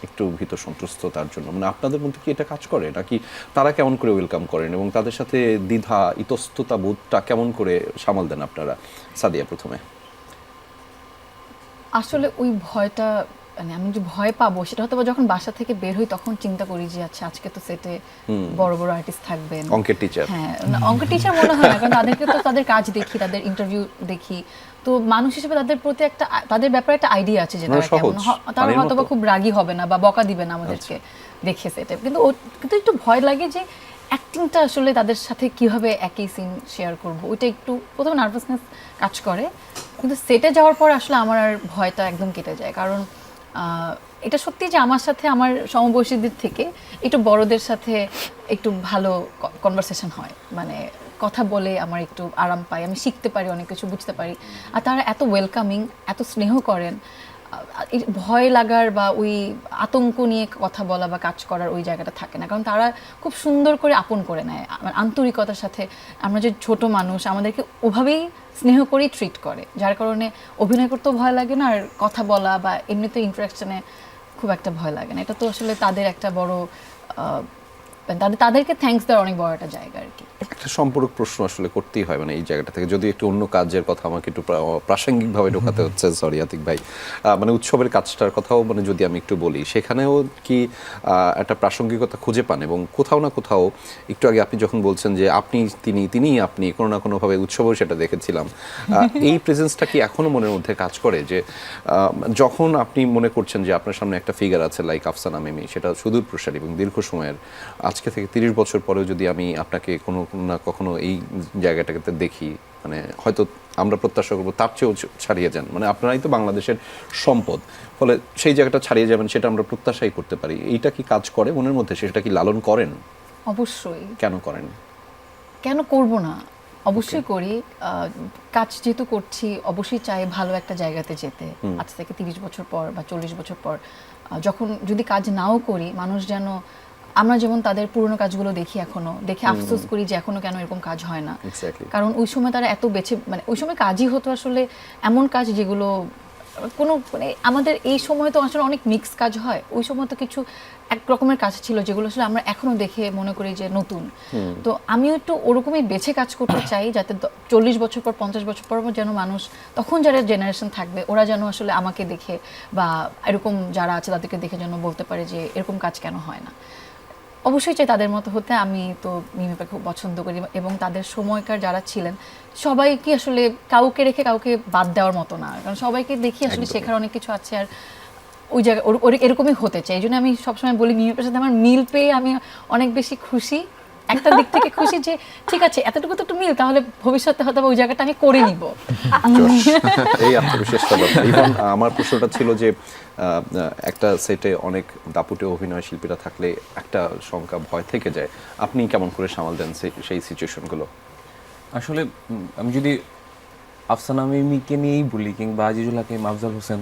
একটু ভীত সন্ত্রস্ত তার জন্য, মানে আপনাদের মধ্যে কি এটা কাজ করে নাকি? তারা কেমন করে ওয়েলকাম করেন এবং তাদের সাথে দ্বিধা ইতস্ততা বোধটা কেমন করে সামাল দেন আপনারা? সাদিয়া প্রথমে। আসলে ওই ভয়টা মানে আমি যে ভয় পাবো সেটা হয়তো বা যখন বাসা থেকে বের হই তখন চিন্তা করি যে আচ্ছা আজকে তো সেটে বড় বড় আর্টিস্ট থাকবেন, অঙ্কের টিচার। হ্যাঁ না, অঙ্কের টিচার মনে হয় না, কারণ তাদেরকে তো তাদের কাজ দেখি, তাদের ইন্টারভিউ দেখি, তো মানুষ হিসেবে তাদের প্রতি একটা তাদের ব্যাপারে একটা আইডিয়া আছে যে তারা কেমন, তারা হয়তো বা খুব রাগী হবে না বা বকা দিবে না আমাদেরকে দেখে সেটা, কিন্তু কিন্তু একটু ভয় লাগে যে অ্যাক্টিংটা আসলে তাদের সাথে কিভাবে একই সিন শেয়ার করব, ওইটা একটু প্রথমে নার্ভাসনেস কাজ করে, কিন্তু সেটে যাওয়ার পর আসলে আমার আর ভয়টা একদম কেটে যায়। কারণ এটা সত্যি যে আমার সাথে আমার সমবয়সীদের থেকে একটু বড়দের সাথে একটু ভালো কনভারসেশন হয়, মানে কথা বলে আমার একটু আরাম পাই, আমি শিখতে পারি, অনেক কিছু বুঝতে পারি, আর তারা এত ওয়েলকামিং, এত স্নেহ করেন, এই ভয় লাগার বা ওই আতঙ্ক নিয়ে কথা বলা বা কাজ করার ওই জায়গাটা থাকে না, কারণ তারা খুব সুন্দর করে আপন করে নেয়, আন্তরিকতার সাথে। আমরা যে ছোট মানুষ, আমাদেরকে ওভাবেই স্নেহ করেই ট্রিট করে, যার কারণে অভিনয় করতেও ভয় লাগে না, আর কথা বলা বা এমনিতে ইন্টারাকশনে খুব একটা ভয় লাগে না। এটা তো আসলে তাদের একটা বড় তাদেরকে থ্যাঙ্কস দেওয়ার অনেক বড় একটা জায়গা আর কি। একটা সম্পূরক প্রশ্ন আসলে করতেই হয় মানে এই জায়গাটা থেকে, যদি একটু অন্য কাজের কথা আমাকে একটু প্রাসঙ্গিকভাবে ঢোকাতে হচ্ছে, সরি আতিক ভাই, মানে উৎসবের কাজটার কথাও মানে যদি আমি একটু বলি, সেখানেও কি একটা প্রাসঙ্গিকতা খুঁজে পান? এবং কোথাও না কোথাও একটু আগে আপনি যখন বলছেন যে আপনি তিনি আপনি কোনো না কোনোভাবে উৎসবেও সেটা দেখেছিলাম, এই প্রেজেন্সটা কি এখনো মনের মধ্যে কাজ করে যে যখন আপনি মনে করছেন যে আপনার সামনে একটা ফিগার আছে লাইক আফসানা মিমি, সেটা সুদূর প্রসারী এবং দীর্ঘ সময়ের, আজকে থেকে 30 বছর পরেও যদি আমি আপনাকে কোনো না কখনো এই জায়গাটাকে দেখি, মানে হয়তো আমরা প্রত্যাশা করবো তার চেয়েও ছাড়িয়ে যান, মানে আপনারাই তো বাংলাদেশের সম্পদ, ফলে সেই জায়গাটা ছাড়িয়ে যাবেন সেটা আমরা প্রত্যাশাই করতে পারি। এইটা কি কাজ করে মনের মধ্যে, সেটা কি লালন করেন? অবশ্যই। কেন করেন? কেন করব না, অবশ্যই করি। কাজ যেহেতু করছি অবশ্যই চাই ভালো একটা জায়গাতে যেতে, আজ থেকে 30 বছর পর বা 40 বছর পর যখন যদি কাজ নাও করি, মানুষ যেন, আমরা যেমন তাদের পুরনো কাজগুলো দেখি, এখনো দেখে আফসোস করি যে এখনো কেন এরকম কাজ হয় না, কারণ ওই সময় তারা এত মানে ওই সময় কাজই হতো আসলে এমন কাজ যেগুলো কোনো মানে আমাদের এই সময় তো আসলে অনেক মিক্স কাজ হয়, ওই সময় তো কিছু এক রকমের কাজ ছিল যেগুলো আসলে আমরা এখনো দেখে মনে করি যে নতুন। তো আমিও একটু ওরকমই বেছে কাজ করতে চাই, যাতে 40 বছর পর 50 বছর পর যেন মানুষ, তখন যারা জেনারেশন থাকবে ওরা যেন আসলে আমাকে দেখে বা এরকম যারা আছে তাদেরকে দেখে যেন বলতে পারে যে এরকম কাজ কেন হয় না। অবশ্যই চাই তাদের মতো হতে। আমি তো মিমিকে খুব পছন্দ করি এবং তাদের সময়কার যারা ছিলেন সবাইকে আসলে কাউকে রেখে কাউকে বাদ দেওয়ার মতো না, কারণ সবাইকে দেখি আসলে শেখার অনেক কিছু আছে, আর ওই জায়গায় এরকমই হতে চাই। এই জন্য আমি সবসময় বলি মিমির সাথে আমার মিল পেয়ে আমি অনেক বেশি খুশি, একটা দিক থেকে খুশি যে ঠিক আছে এতটুকু তো একটু মিল, তাহলে ভবিষ্যতে হয়তো ওই জায়গাটা আমি করে নিব। এই আত্মবিশ্বাসটা দরকার। ইভন আমার প্রশ্নটা ছিল যে একটা সেটে অনেক দাপুটে অভিনয় শিল্পীরা থাকলে একটা শঙ্কা ভয় থেকে যায়, আপনি কেমন করে সামাল দেন সেই সিচুয়েশনগুলো? আসলে আমি যদি আফসানা মিমিকে নিয়েই বলি, কিংবা আজিজুল হাকিম, আফজাল হোসেন,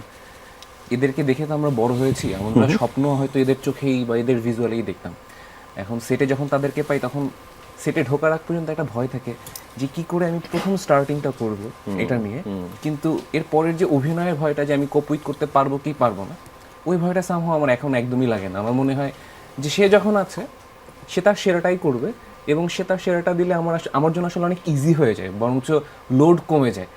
এদেরকে দেখে তো আমরা বড় হয়েছি, আমরা স্বপ্ন হয়তো এদের চোখেই বা এদের ভিজুয়ালেই দেখতাম। এখন সেটে যখন তাদেরকে পাই, তখন সেটে ঢোকার আগ পর্যন্ত একটা ভয় থাকে যে কি করে আমি প্রথম স্টার্টিংটা করব এটা নিয়ে, কিন্তু এর পরের যে অভিনয়ের ভয়টা যে আমি কোপ উইথ করতে পারবো কি পারবো না, ওই ভয়টা সামহাও আমার এখন একদমই লাগে না। আমার মনে হয় যে সে যখন আছে সে তার সেরাটাই করবে, এবং সে তার সেরাটা দিলে আমার জন্য আসলে অনেক ইজি হয়ে যায়, বরঞ্চ লোড কমে যায়।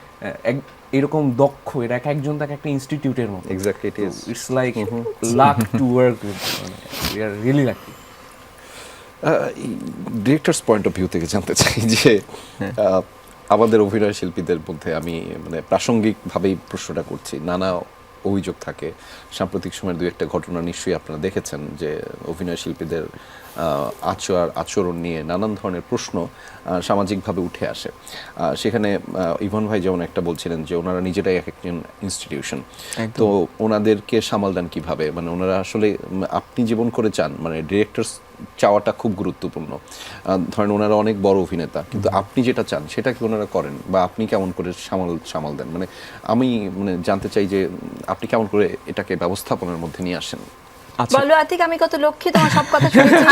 এরকম দক্ষ এরা এক একজন তাকে একটা ইনস্টিটিউটের মতো। Exactly, it is, it's like luck to work with, we are really lucky. Directors point of view থেকে জানতে চাই যে আমাদের অভিনয় শিল্পীদের মধ্যে, আমি মানে প্রাসঙ্গিকভাবেই প্রশ্নটা করছি, নানা অভিযোগ থাকে। সাম্প্রতিক সময়ের 2-1টা ঘটনা নিশ্চয়ই আপনারা দেখেছেন যে অভিনয় শিল্পীদের আচরণ নিয়ে নানান ধরনের প্রশ্ন সামাজিকভাবে উঠে আসে। সেখানে ইভান ভাই যেমন একটা বলছিলেন যে ওনারা নিজেরাই এক একজন ইনস্টিটিউশন, তো ওনাদেরকে সামাল দেন কিভাবে? মানে ওনারা আসলে, আপনি জীবন করে চান, মানে ডিরেক্টরস চাওয়াটা খুব গুরুত্বপূর্ণ, ধরেন ওনারা অনেক বড় অভিনেতা, কিন্তু আপনি যেটা চান সেটা কি ওনারা করেন, বা আপনি কেমন করে সামাল দেন? মানে আমি জানতে চাই যে আপনি কেমন করে এটাকে ব্যবস্থাপনার মধ্যে নিয়ে আসেন। বলো আতিক, আমি কত লক্ষ্মী, তোমার সব কথা শুনেছি।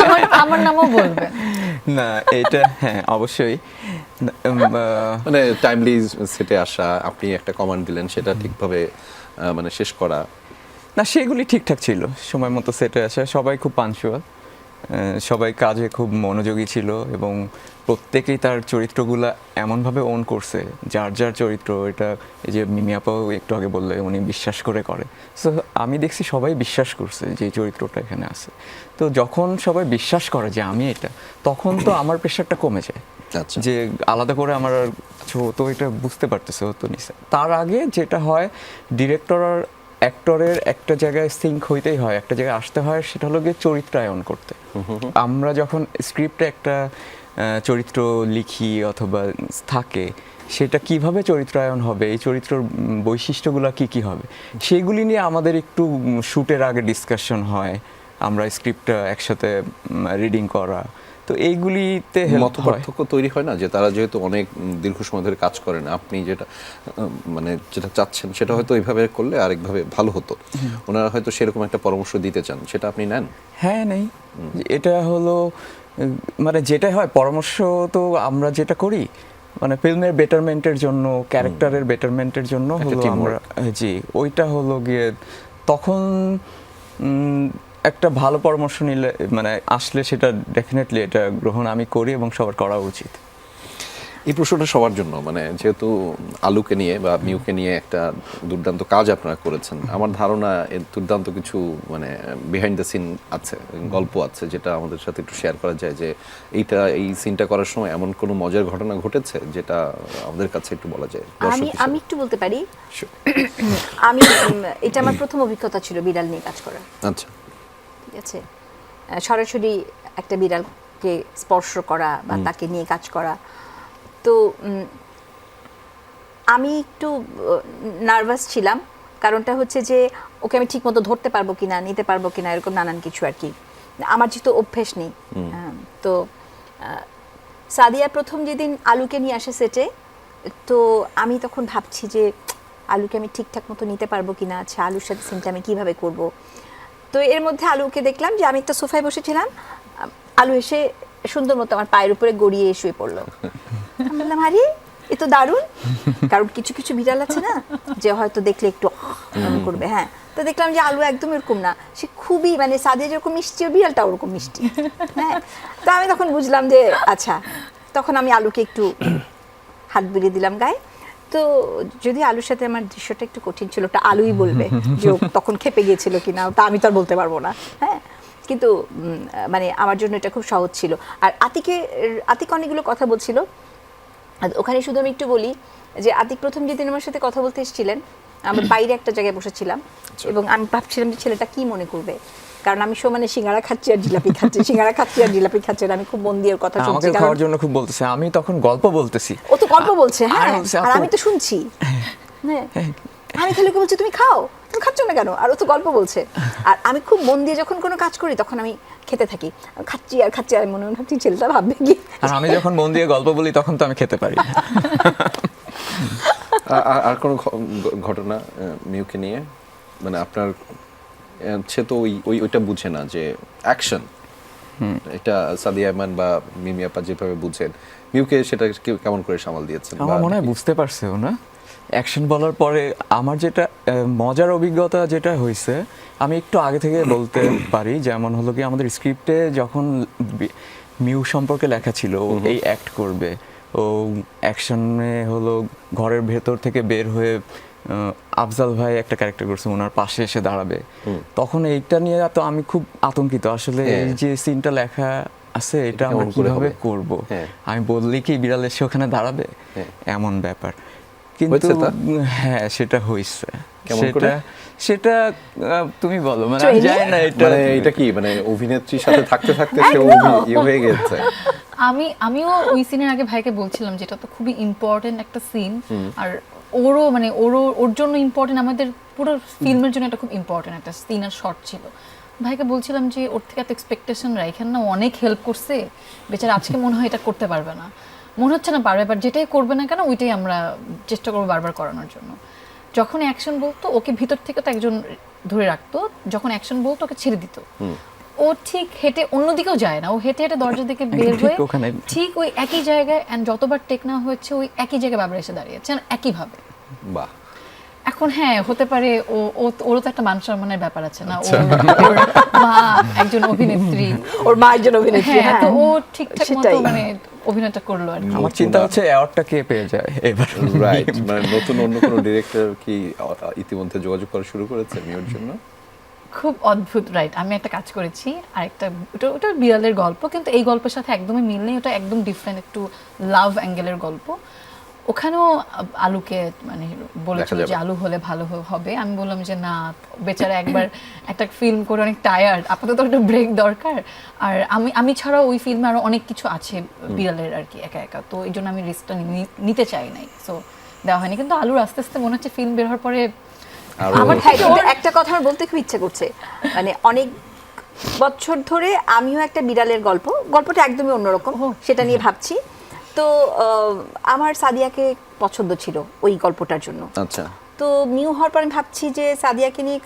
আমার নামও বলবেন না, এটা হ্যাঁ অবশ্যই, মানে টাইমলি সেটে আসা, আপনি একটা কমান্ড দিলেন সেটা ঠিকভাবে মানে শেষ করা, না সেগুলি ঠিকঠাক ছিল, সময় মতো সেটে আসা, সবাই খুব পাঞ্চুয়াল, সবাই কাজে খুব মনোযোগী ছিল এবং প্রত্যেকেই তার চরিত্রগুলা এমনভাবে ওন করছে, যার যার চরিত্র, এটা এই যে মিমি আপাও একটু আগে বললে উনি বিশ্বাস করে। সো আমি দেখছি সবাই বিশ্বাস করছে যে এই চরিত্রটা এখানে আছে। তো যখন সবাই বিশ্বাস করে যে আমি এটা, তখন তো আমার প্রেশারটা কমে যায়, আচ্ছা। যে আলাদা করে আমার আর আচ্ছা ও তো এটা বুঝতে পারতেছে, ও তো নিছে। তার আগে যেটা হয়, ডিরেক্টর আর অ্যাক্টরের একটা জায়গায় সিঙ্ক হইতেই হয়, একটা জায়গায় আসতে হয়, সেটা হলো গিয়ে চরিত্রায়ন করতে। আমরা যখন স্ক্রিপ্টে একটা চরিত্র লিখি অথবা থাকে, সেটা কিভাবে চরিত্রায়ন হবে, এই চরিত্রের বৈশিষ্ট্যগুলো কি কি হবে, সেগুলি নিয়ে আমাদের একটু শ্যুটের আগে ডিসকাশন হয়, আমরা স্ক্রিপ্টটা একসাথে রিডিং করা। তো এইগুলিতে মত পার্থক্য তৈরি হয় না, যে তারা যেহেতু অনেক দীর্ঘ সময় ধরে কাজ করেন, আপনি যেটা মানে যেটা চাচ্ছেন সেটা হয়তো এইভাবে করলে আরেকভাবে ভালো হতো, ওনারা হয়তো সেরকম একটা পরামর্শ দিতে চান, সেটা আপনি নেন? হ্যাঁ, নেই। এটা হলো মানে যেটা হয়, পরামর্শ তো আমরা যেটা করি মানে ফিল্মের বেটারমেন্টের জন্য, ক্যারেক্টারের বেটারমেন্টের জন্য হলো আমরা, জি, ওইটা হলো গিয়ে তখন একটা ভালো পরামর্শ নিলে মানে আসলে সেটা ডেফিনেটলি এটা গ্রহণ আমি করি এবং সবার করা উচিত। এই প্রশ্নটা সবার জন্য, মানে যেহেতু আলুকে নিয়ে বা মিউকে নিয়ে একটা দুর্দান্ত কাজ আপনারা করেছেন, আমার ধারণা এর দুর্দান্ত কিছু মানে বিহাইন্ড দ্য সিন আছে, গল্প আছে, যেটা আমাদের সাথে একটু শেয়ার করা যায়, যে এই সিনটা করার সময় এমন কোনো মজার ঘটনা ঘটেছে যেটা আমাদের কাছে একটু বলা যায়। আমি একটু বলতে পারি। Sure. আমি এটা আমার প্রথম অভিজ্ঞতা ছিল বিড়াল নিয়ে কাজ করার। আচ্ছা। ঠিক আছে, সরাসরি একটা বিড়ালকে স্পর্শ করা বা তাকে নিয়ে কাজ করা। তো আমি একটু নার্ভাস ছিলাম, কারণটা হচ্ছে যে ওকে আমি ঠিকমতো ধরতে পারবো কিনা, নিতে পারবো কিনা, এরকম নানান কিছু আর কি। আমার যেহেতু অভ্যেস নেই, তো সাদিয়া প্রথম যেদিন আলুকে নিয়ে আসে সেটে, তো আমি তখন ভাবছি যে আলুকে আমি ঠিকঠাক মতো নিতে পারবো কিনা, আচ্ছা আলুর সাথে সিনটা আমি কীভাবে করবো। তো এর মধ্যে আলুকে দেখলাম যে আমি একটা সোফায় বসেছিলাম, আলু এসে সুন্দর মতো আমার পায়ের উপরে গড়িয়ে শুয়ে পড়লো। আমি বললাম আরে এ তো দারুণ, কারণ কিছু কিছু বিড়াল আছে না যে হয়তো দেখলে একটু করবে, হ্যাঁ। তো দেখলাম যে আলু একদম এরকম না, সে খুবই মানে সাদিয়া যেরকম মিষ্টি, ওর বিড়ালটা ওরকম মিষ্টি, হ্যাঁ। তো আমি তখন বুঝলাম যে আচ্ছা, তখন আমি আলুকে একটু হাত বুলিয়ে দিলাম গায়ে। তো যদি আলুর সাথে আমার দৃশ্যটা একটু কঠিন ছিল, ওটা আলুই বলবে যে তখন খেপে গিয়েছিল কিনা, ওটা আমি তো আর বলতে পারবো না, হ্যাঁ। কিন্তু মানে আমার জন্য এটা খুব সহজ ছিল। আর আতিক অনেকগুলো কথা বলছিল, ওখানে শুধু আমি একটু বলি যে আতিক প্রথম যেদিন আমার সাথে কথা বলতে এসেছিলেন, আমরা বাইরে একটা জায়গায় বসেছিলাম এবং আমি ভাবছিলাম যে ছেলেটা কি মনে করবে, কারণ আমি সমানে সিঙ্গারা খাচ্ছি আর জিলাপি খাচ্ছি, সিঙ্গারা খাচ্ছি আর জিলাপি খাচ্ছি, আর আমি খুব মন দিয়ে ওর কথা শুনছি। আমাকে খাওয়ার জন্য খুব বলতেছে, আমি তখন গল্প বলতেছি, ও তো গল্প বলছে, হ্যাঁ, আর আমি তো শুনছি, হ্যাঁ। আমি খালি ওকে বলছি তুমি খাও, তুমি খাচ্ছ না কেন, আর ও তো গল্প বলছে। আর আমি খুব মন দিয়ে যখন কোনো কাজ করি তখন আমি খেতে থাকি, খাচ্ছি আর খাচ্ছি, আর মনে মনে ভাবছি ছেলেটা ভাববে কি। আর আমি যখন মন দিয়ে গল্প বলি তখন তো আমি খেতে পারি। আর কোনো ঘটনা মিউকে নিয়ে, মানে আপনার সে তো ওইটা বুঝে না যে অ্যাকশন, এটা সাদিয়া আয়মান বা মিমি আপা যেভাবে বুঝেন, মিউকে সেটা কেমন করে সামাল দিয়েছেন? আমার মনে হয় বুঝতে পারছে ও না, অ্যাকশন বলার পরে আমার যেটা মজার অভিজ্ঞতা যেটা হয়েছে, আমি একটু আগে থেকে বলতে পারি। যেমন হলো কি, আমাদের স্ক্রিপ্টে যখন মিউ সম্পর্কে লেখা ছিল এই অ্যাক্ট করবে, ও অ্যাকশনে হলো ঘরের ভেতর থেকে বের হয়ে আফজাল ভাই একটা ক্যারেক্টার করছে, ওনার পাশে এসে দাঁড়াবে, তখন এইটা নিয়ে তো আমি খুব আতঙ্কিত আসলে। এই যে সিনটা লেখা আছে, এটা আমরা কিভাবে করব, আমি বললি কি বিড়াল এসে ওখানে দাঁড়াবে, এমন ব্যাপার। কিন্তু হ্যাঁ, সেটা হইছে। সেটা তুমি বলো, মানে আমি জানি না এটা কি মানে অভিনেত্রীর সাথে থাকতে থাকতে সে হয়ে গেছে। আমিও ওই সিনের আগে ভাইকে বলছিলাম যেটা তো খুবই ইম্পর্টেন্ট একটা সিন, আর ওর জন্য ইম্পর্টেন্ট, আমাদের পুরো ফিল্মের জন্য এটা খুব ইম্পর্টেন্ট একটা সিন আর শর্ট ছিল। ভাইকে বলছিলাম যে ওর থেকে এত এক্সপেকটেশন রাখেন না, অনেক হেল্প করছে বেচারা, আজকে মনে হয় এটা করতে পারবে না, মনে হচ্ছে না পারবে, বাট যেটাই করবে না কেন ওইটাই আমরা চেষ্টা করবো বারবার করানোর জন্য। যখন অ্যাকশন বলতো ওকে ভিতর থেকে তো একজন ধরে রাখতো, যখন অ্যাকশন বলতো ওকে ছেড়ে দিত, ও ঠিক হেঁটে অন্যদিকেও যায় না, ও হেঁটে হেঁটে দরজার দিকে বের হয়ে ঠিক ওই একই জায়গায়, অ্যান্ড যতবার টেক নেওয়া হয়েছে ওই একই জায়গায় বাবার এসে দাঁড়িয়েছে একইভাবে। বাহ। এখন হ্যাঁ হতে পারে ওরও তো একটা মান সম্মানের ব্যাপার আছে না, ওর মা একজন অভিনেত্রী, ওর মা একজন অভিনেত্রী, হ্যাঁ তো হ্যাঁ ও ঠিকঠাক মতো সেটাই। মানে অভিনয়টা করলো আর কি। আমার চিন্তা হচ্ছে অ্যাওয়ার্ডটা কে পেয়ে যায় এবার। রাইট, মানে নতুন অন্য কোনো ডিরেক্টর কি ইতিমধ্যে যোগাযোগ করা শুরু করেছে মিউর জন্য? খুব অদ্ভুত, রাইট। আমি একটা কাজ করেছি আরেকটা, ওটা বিড়ালের গল্প, কিন্তু এই গল্পের সাথে একদমই মিল নেই, ওটা একদম ডিফারেন্ট, একটু লাভ অ্যাঙ্গেলের গল্প। ওখানেও আলুকে মানে বলেছিল দেখা যাবে। যে আলু হলে ভালো হবে, আমি বললাম যে না, বেচারা একবার একটা ফিল্ম করে অনেক টায়ার্ড, আপাতত একটা ব্রেক দরকার। আর আমি ছাড়াও ওই ফিল্মে আরো অনেক কিছু আছে বিড়ালের আর কি, একা একা, তো এই জন্য আমি রিস্কটা নিতে চাই নাই, সো দেওয়া হয়নি। কিন্তু আলুর আস্তে আস্তে মনে হচ্ছে ফিল্ম বের হওয়ার পরে আমার একটা কথা আমার বলতে খুব ইচ্ছে করছে, মানে অনেক বছর ধরে আমিও একটা বিড়ালের গল্পটা একদমই অন্যরকম, সেটা নিয়ে ভাবছি। তো আমার সাদিয়াকে পছন্দ ছিল ওই গল্পটার জন্য। আচ্ছা, তো মিউ হওয়ার পর আমি ভাবছি যে সাদিয়াকে নিয়ে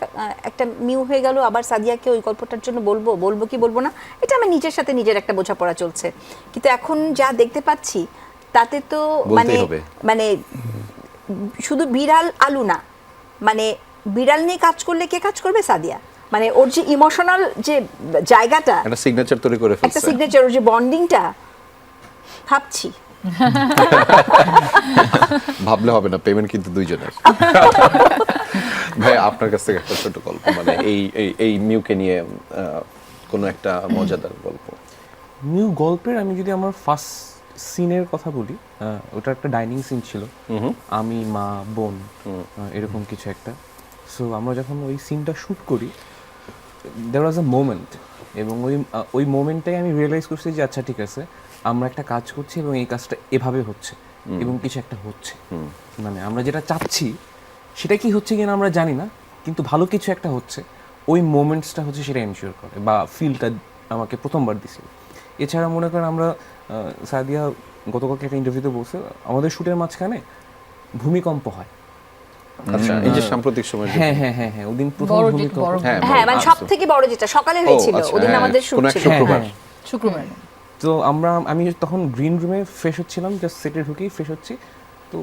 একটা মিউ হয়ে গেল, আবার সাদিয়াকে ওই গল্পটার জন্য বলবো কি বলবো না, এটা আমার নিজের সাথে নিজের একটা বোঝাপড়া চলছে। কিন্তু এখন যা দেখতে পাচ্ছি তাতে তো বলতেই হবে। মানে শুধু বিড়াল আলু না, মানে বিড়াল নিয়ে কাজ করলে কে কাজ করবে? সাদিয়া। মানে ওর যে ইমোশনাল যে জায়গাটা, একটা সিগনেচার তৈরি করে একটা ফেলছে। সিগনেচার, ওর যে বন্ডিংটা, ভাবছি ভাবলে হবে না, পেমেন্ট কিন্তু দুইজনের। ভাই আপনার কাছ থেকে একটা ছোট গল্প, মানে এই মিউকে নিয়ে কোনো একটা মজাদার গল্প। মিউ গল্পের আমি যদি আমার ফার্স্ট সিনের কথা বলি, ওটা একটা ডাইনিং সিন ছিল, আমি মা বোন এরকম কিছু একটা। সো আমরা যখন ওই সিনটা শ্যুট করি, দেয়ার ওয়াজ আ মোমেন্ট, এবং ওই মোমেন্টটাই আমি রিয়েলাইজ করছি যে আচ্ছা ঠিক আছে, আমরা একটা কাজ করছি এবং এই কাজটা এভাবে হচ্ছে এবং কিছু একটা হচ্ছে, মানে আমরা যেটা চাচ্ছি সেটা কি হচ্ছে কিনা আমরা জানি না, কিন্তু ভালো কিছু একটা হচ্ছে। ওই মোমেন্টসটা হচ্ছে সেটা এনশিওর করে, বা ফিলটা আমাকে প্রথমবার দিছিল। এছাড়া মনে করেন আমরা সাদিয়া গতকালকে একটা ইন্টারভিউতে বলছে, আমাদের শুটের মাঝখানে ভূমিকম্প হয়। আচ্ছা, এই যে সাম্প্রতিক সময় হ্যাঁ হ্যাঁ হ্যাঁ হ্যাঁ, ওদিন প্রথম বড় ভূমিকম্প। বড় হ্যাঁ, হ্যাঁ, মানে আচ্ছা। সব থেকে বড় যেটা সকালে হয়েছিল, আচ্ছা, ওদিন হ্যাঁ, আমাদের শুট কোনো এক ছিল। শুক্রবার। হ্যাঁ, শুক্রবার। তো আমি তখন গ্রিন রুমে ফ্রেশ হচ্ছিলাম, জাস্ট সেটে ঢুকেই ফ্রেশ হচ্ছি, তো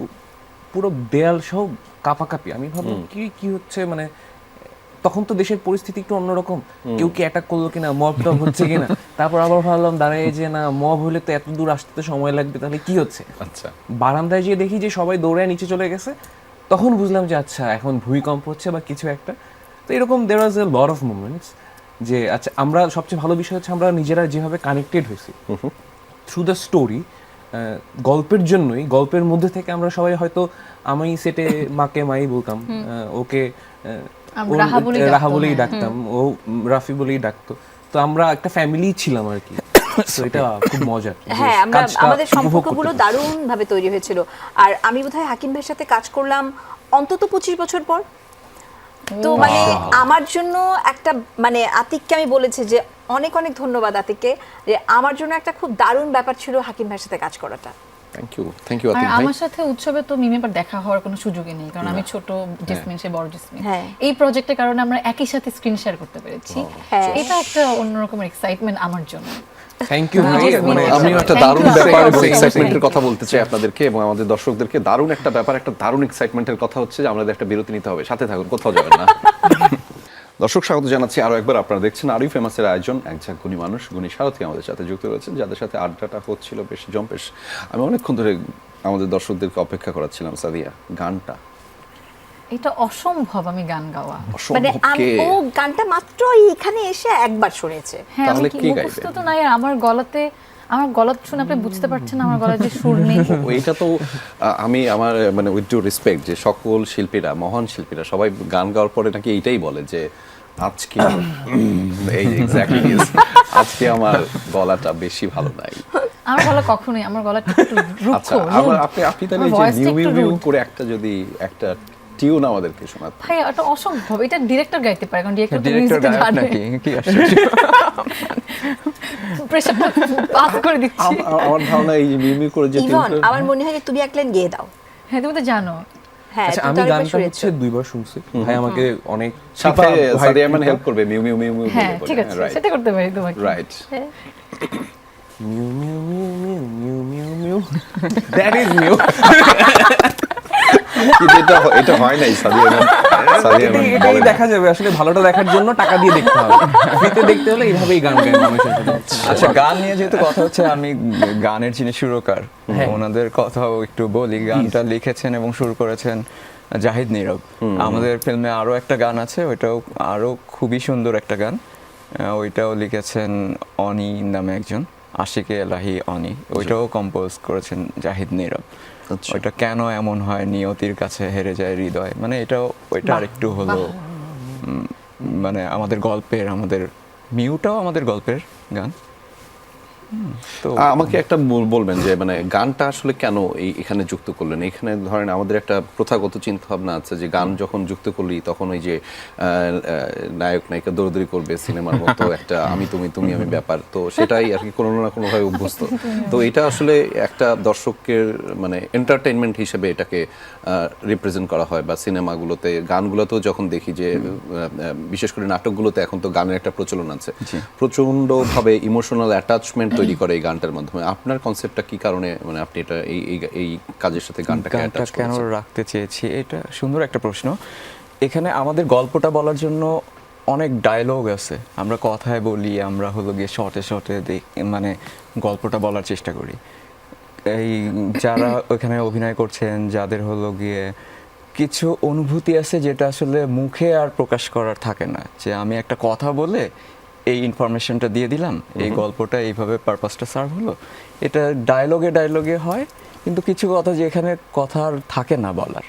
পুরো দেয়াল সহ কাঁপাকাঁপি। আমি ভাবলাম কি হচ্ছে, মানে তখন তো দেশের পরিস্থিতি একটু অন্যরকম, কেউ কি অ্যাটাক করলো কিনা, মব টব হচ্ছে কিনা। তারপর আবার ভাবলাম দাঁড়ায় যে না, মব হলে তো এত দূর আসতে তো সময় লাগবে, তাহলে কি হচ্ছে। আচ্ছা, বারান্দায় গিয়ে দেখি যে সবাই দৌড়ায় নিচে চলে গেছে, তখন বুঝলাম যে আচ্ছা এখন ভূমিকম্প হচ্ছে বা কিছু একটা। তো এরকম দেয়ার ওয়াজ এ লট অফ মোমেন্টস, যে আচ্ছা আমরা সবচেয়ে ভালো বিষয় হচ্ছে আমরা নিজেরা যেভাবে কানেক্টেড হয়েছি থ্রু দ্য স্টোরি, গল্পের জন্যই, গল্পের মধ্যে থেকে আমরা সবাই হয়তো, আমি সেটে মাকে মাই বলতাম, ওকে আমরা রাহা বলেই রাহা ডাকতাম, বলেই হ্যাঁ। ডাকতাম, ও রাফি বলেই ডাকতো। তো আমরা একটা ফ্যামিলি ছিলাম আর কি। তো এটা খুব মজার। যে হ্যাঁ, আমরা কাজটা আমাদের উপভোগ সম্পর্কগুলো করতে দারুণ ভাবে তৈরি হয়েছিল। আর আমি বোধহয় হাকিম ভাইয়ের সাথে কাজ করলাম অন্তত 25 বছর পর। তো মানে আমার জন্য একটা, মানে আতিককে আমি বলেছি যে অনেক অনেক ধন্যবাদ আতিককে, যে আমার জন্য একটা খুব দারুণ ব্যাপার ছিল হাকিম ভাইয়ের সাথে কাজ করাটা। থ্যাংক ইউ আর আতিক ভাই। আমার সাথে উৎসবে তো মিমের দেখা হওয়ার কোনো সুযোগই নেই, কারণ আমি ছোট জেসমিন, সে বড় জেসমিন। হ্যাঁ। এই প্রজেক্টের কারণে আমরা একই সাথে স্ক্রিন শেয়ার করতে পেরেছি, হ্যাঁ। এটা একটা অন্যরকম এক্সাইটমেন্ট আমার জন্য। থ্যাংক ইউ ভাই। Just মানে me. আমিও একটা Thank দারুণ you. ব্যাপার এবং Same, এক্সাইটমেন্টের same. কথা বলতে চাই আপনাদেরকে এবং আমাদের দর্শকদেরকে। দারুণ একটা ব্যাপার, একটা দারুণ এক্সাইটমেন্টের কথা হচ্ছে যে আমাদের একটা বিরতি নিতে হবে। সাথে থাকুন, কোথাও যাবেন না। দর্শক স্বাগত জানাচ্ছি আরো একবার। আপনারা দেখছেন আরই ফেমাসের আয়োজন এক ঝাঁক গুণী মানুষ, গুণী সারথী আমাদের সাথে যুক্ত রয়েছেন, যাদের সাথে আড্ডাটা হচ্ছিল বেশ জম্পেশ। আমি অনেকক্ষণ ধরে আমাদের দর্শকদেরকে অপেক্ষা করাচ্ছিলাম। সাদিয়া, গানটা এটা অসম্ভব, আমি গান গাওয়া। মানে অসম্ভব কে? ও গানটা মাত্র এখানে এসে একবার শুনেছে। হ্যাঁ, আমি তাহলে কি কে মুখস্থ গাইবে? তো নাই, আর আমার গলা শুনে আপনি বুঝতে পারছেন আমার গলায় যে সুর নেই। ওইটা তো আমি আমার মানে উইথ ডু রেসপেক্ট, যে সকল শিল্পীরা, মহান শিল্পীরা সবাই গান গাওয়ার পরে নাকি এইটাই বলে যে আজকে এই এক্স্যাক্টলি আজকে আমার গলাটা বেশি ভালো নাই। আমার গলা কখনোই, আমার গলা একটু রুক্ষ, আচ্ছা, rude। আপনি তাহলে আমার যে voice টা নিউ একটু মিউ rude। করে একটা টিউন আমাদেরকে শোনাতে। ভাই এটা অসম্ভব, এটা ডিরেক্টর গাইতে পারে, কারণ ডিরেক্টর তো ডিরেক্টর মিউজিক গায়ক জানে। নাকি, কি আশ্চর্য। প্রেসারটা পাস করে দিচ্ছি। আমার ধারণা এই মিউ মিউ করে যে ইভন, টিউনটা, আমার মনে হয় যে তুমি এক লাইন গেয়ে দাও। হ্যাঁ, তুমি তো জানো। হ্যাঁ, আচ্ছা, তুমি আমি তো আরেকবার গানটা শুনেছো। হচ্ছে 2 বার শুনছি। ভাই আমাকে অনেক সাথে কৃপা- ভাই সাদিয়া ম্যান কৃপা- হেল্প করবে মিউ মিউ মিউ মিউ হ্যাঁ, ঠিক আছে, সেটা করতে পারি তোমাকে। Right. Mu mu mu mu mu mu mu. That is mu. কিন্তু এটা হয় নাই সাদিয়া ম্যাম। সাদিয়া ম্যাম এটাই বলেন। দেখা যাবে আসলে ভালোটা দেখার জন্য টাকা দিয়ে দেখতে হবে, ফ্রিতে দেখতে হলে এইভাবেই গান গায় মানুষের সাথে। আচ্ছা, গান নিয়ে যেহেতু কথা হচ্ছে, আমি গানের যিনি সুরকার ওনাদের কথাও একটু বলি। গানটা লিখেছেন এবং সুর করেছেন জাহিদ নীরব। আমাদের ফিল্মে আরো একটা গান আছে, ওইটাও আরো খুবই সুন্দর একটা গান। ওইটাও লিখেছেন অনি নামে একজন, আশিকে এলাহি অনি। ওইটাও কম্পোজ করেছেন জাহিদ নীরব। আচ্ছা। ওইটা কেন এমন হয়, নিয়তির কাছে হেরে যায় হৃদয়, মানে ওইটা আরেকটু হলো মানে আমাদের আমাদের মিউটাও আমাদের গল্পের গান। তো আমাকে একটা বলবেন যে মানে গানটা আসলে কেন এখানে যুক্ত করলেন? এখানে ধরেন আমাদের একটা প্রথাগত চিন্তা ভাবনা আছে যে গান যখন যুক্ত করলি তখন ওই যে নায়ক নায়িকা দৌড়দৌড়ি করবে সিনেমার মতো একটা আমি তুমি তুমি আমি ব্যাপার, তো সেটাই আর কি কোনো না কোনোভাবে অভ্যস্ত। তো এটা আসলে একটা দর্শকের মানে এন্টারটেইনমেন্ট হিসেবে এটাকে রিপ্রেজেন্ট করা হয়, বা সিনেমাগুলোতে গানগুলোতেও যখন দেখি যে বিশেষ করে নাটকগুলোতে এখন তো গানের একটা প্রচলন আছে, প্রচন্ডভাবে ইমোশনাল অ্যাটাচমেন্ট তৈরি করে এই গানটার মাধ্যমে। আপনার কনসেপ্টটা কি কারণে মানে আপনি এটা এই কাজের সাথে গানটাকে গানটা অ্যাটাচ কেন করেছেন? রাখতে চেয়েছি, এটা সুন্দর একটা প্রশ্ন। এখানে আমাদের গল্পটা বলার জন্য অনেক ডায়লগ আছে, আমরা কথায় বলি, আমরা হলো গিয়ে শর্টে শর্টে মানে গল্পটা বলার চেষ্টা করি। এই যারা ওখানে অভিনয় করছেন, যাদের হলো গিয়ে কিছু অনুভূতি আছে যেটা আসলে মুখে আর প্রকাশ করার থাকে না, যে আমি একটা কথা বলে এই ইনফরমেশনটা দিয়ে দিলাম, এই গল্পটা এইভাবে পারপাসটা সার্ভ হলো, এটা ডায়লগে হয়। কিন্তু কিছু কথা যেখানে কথা আর থাকে না বলার,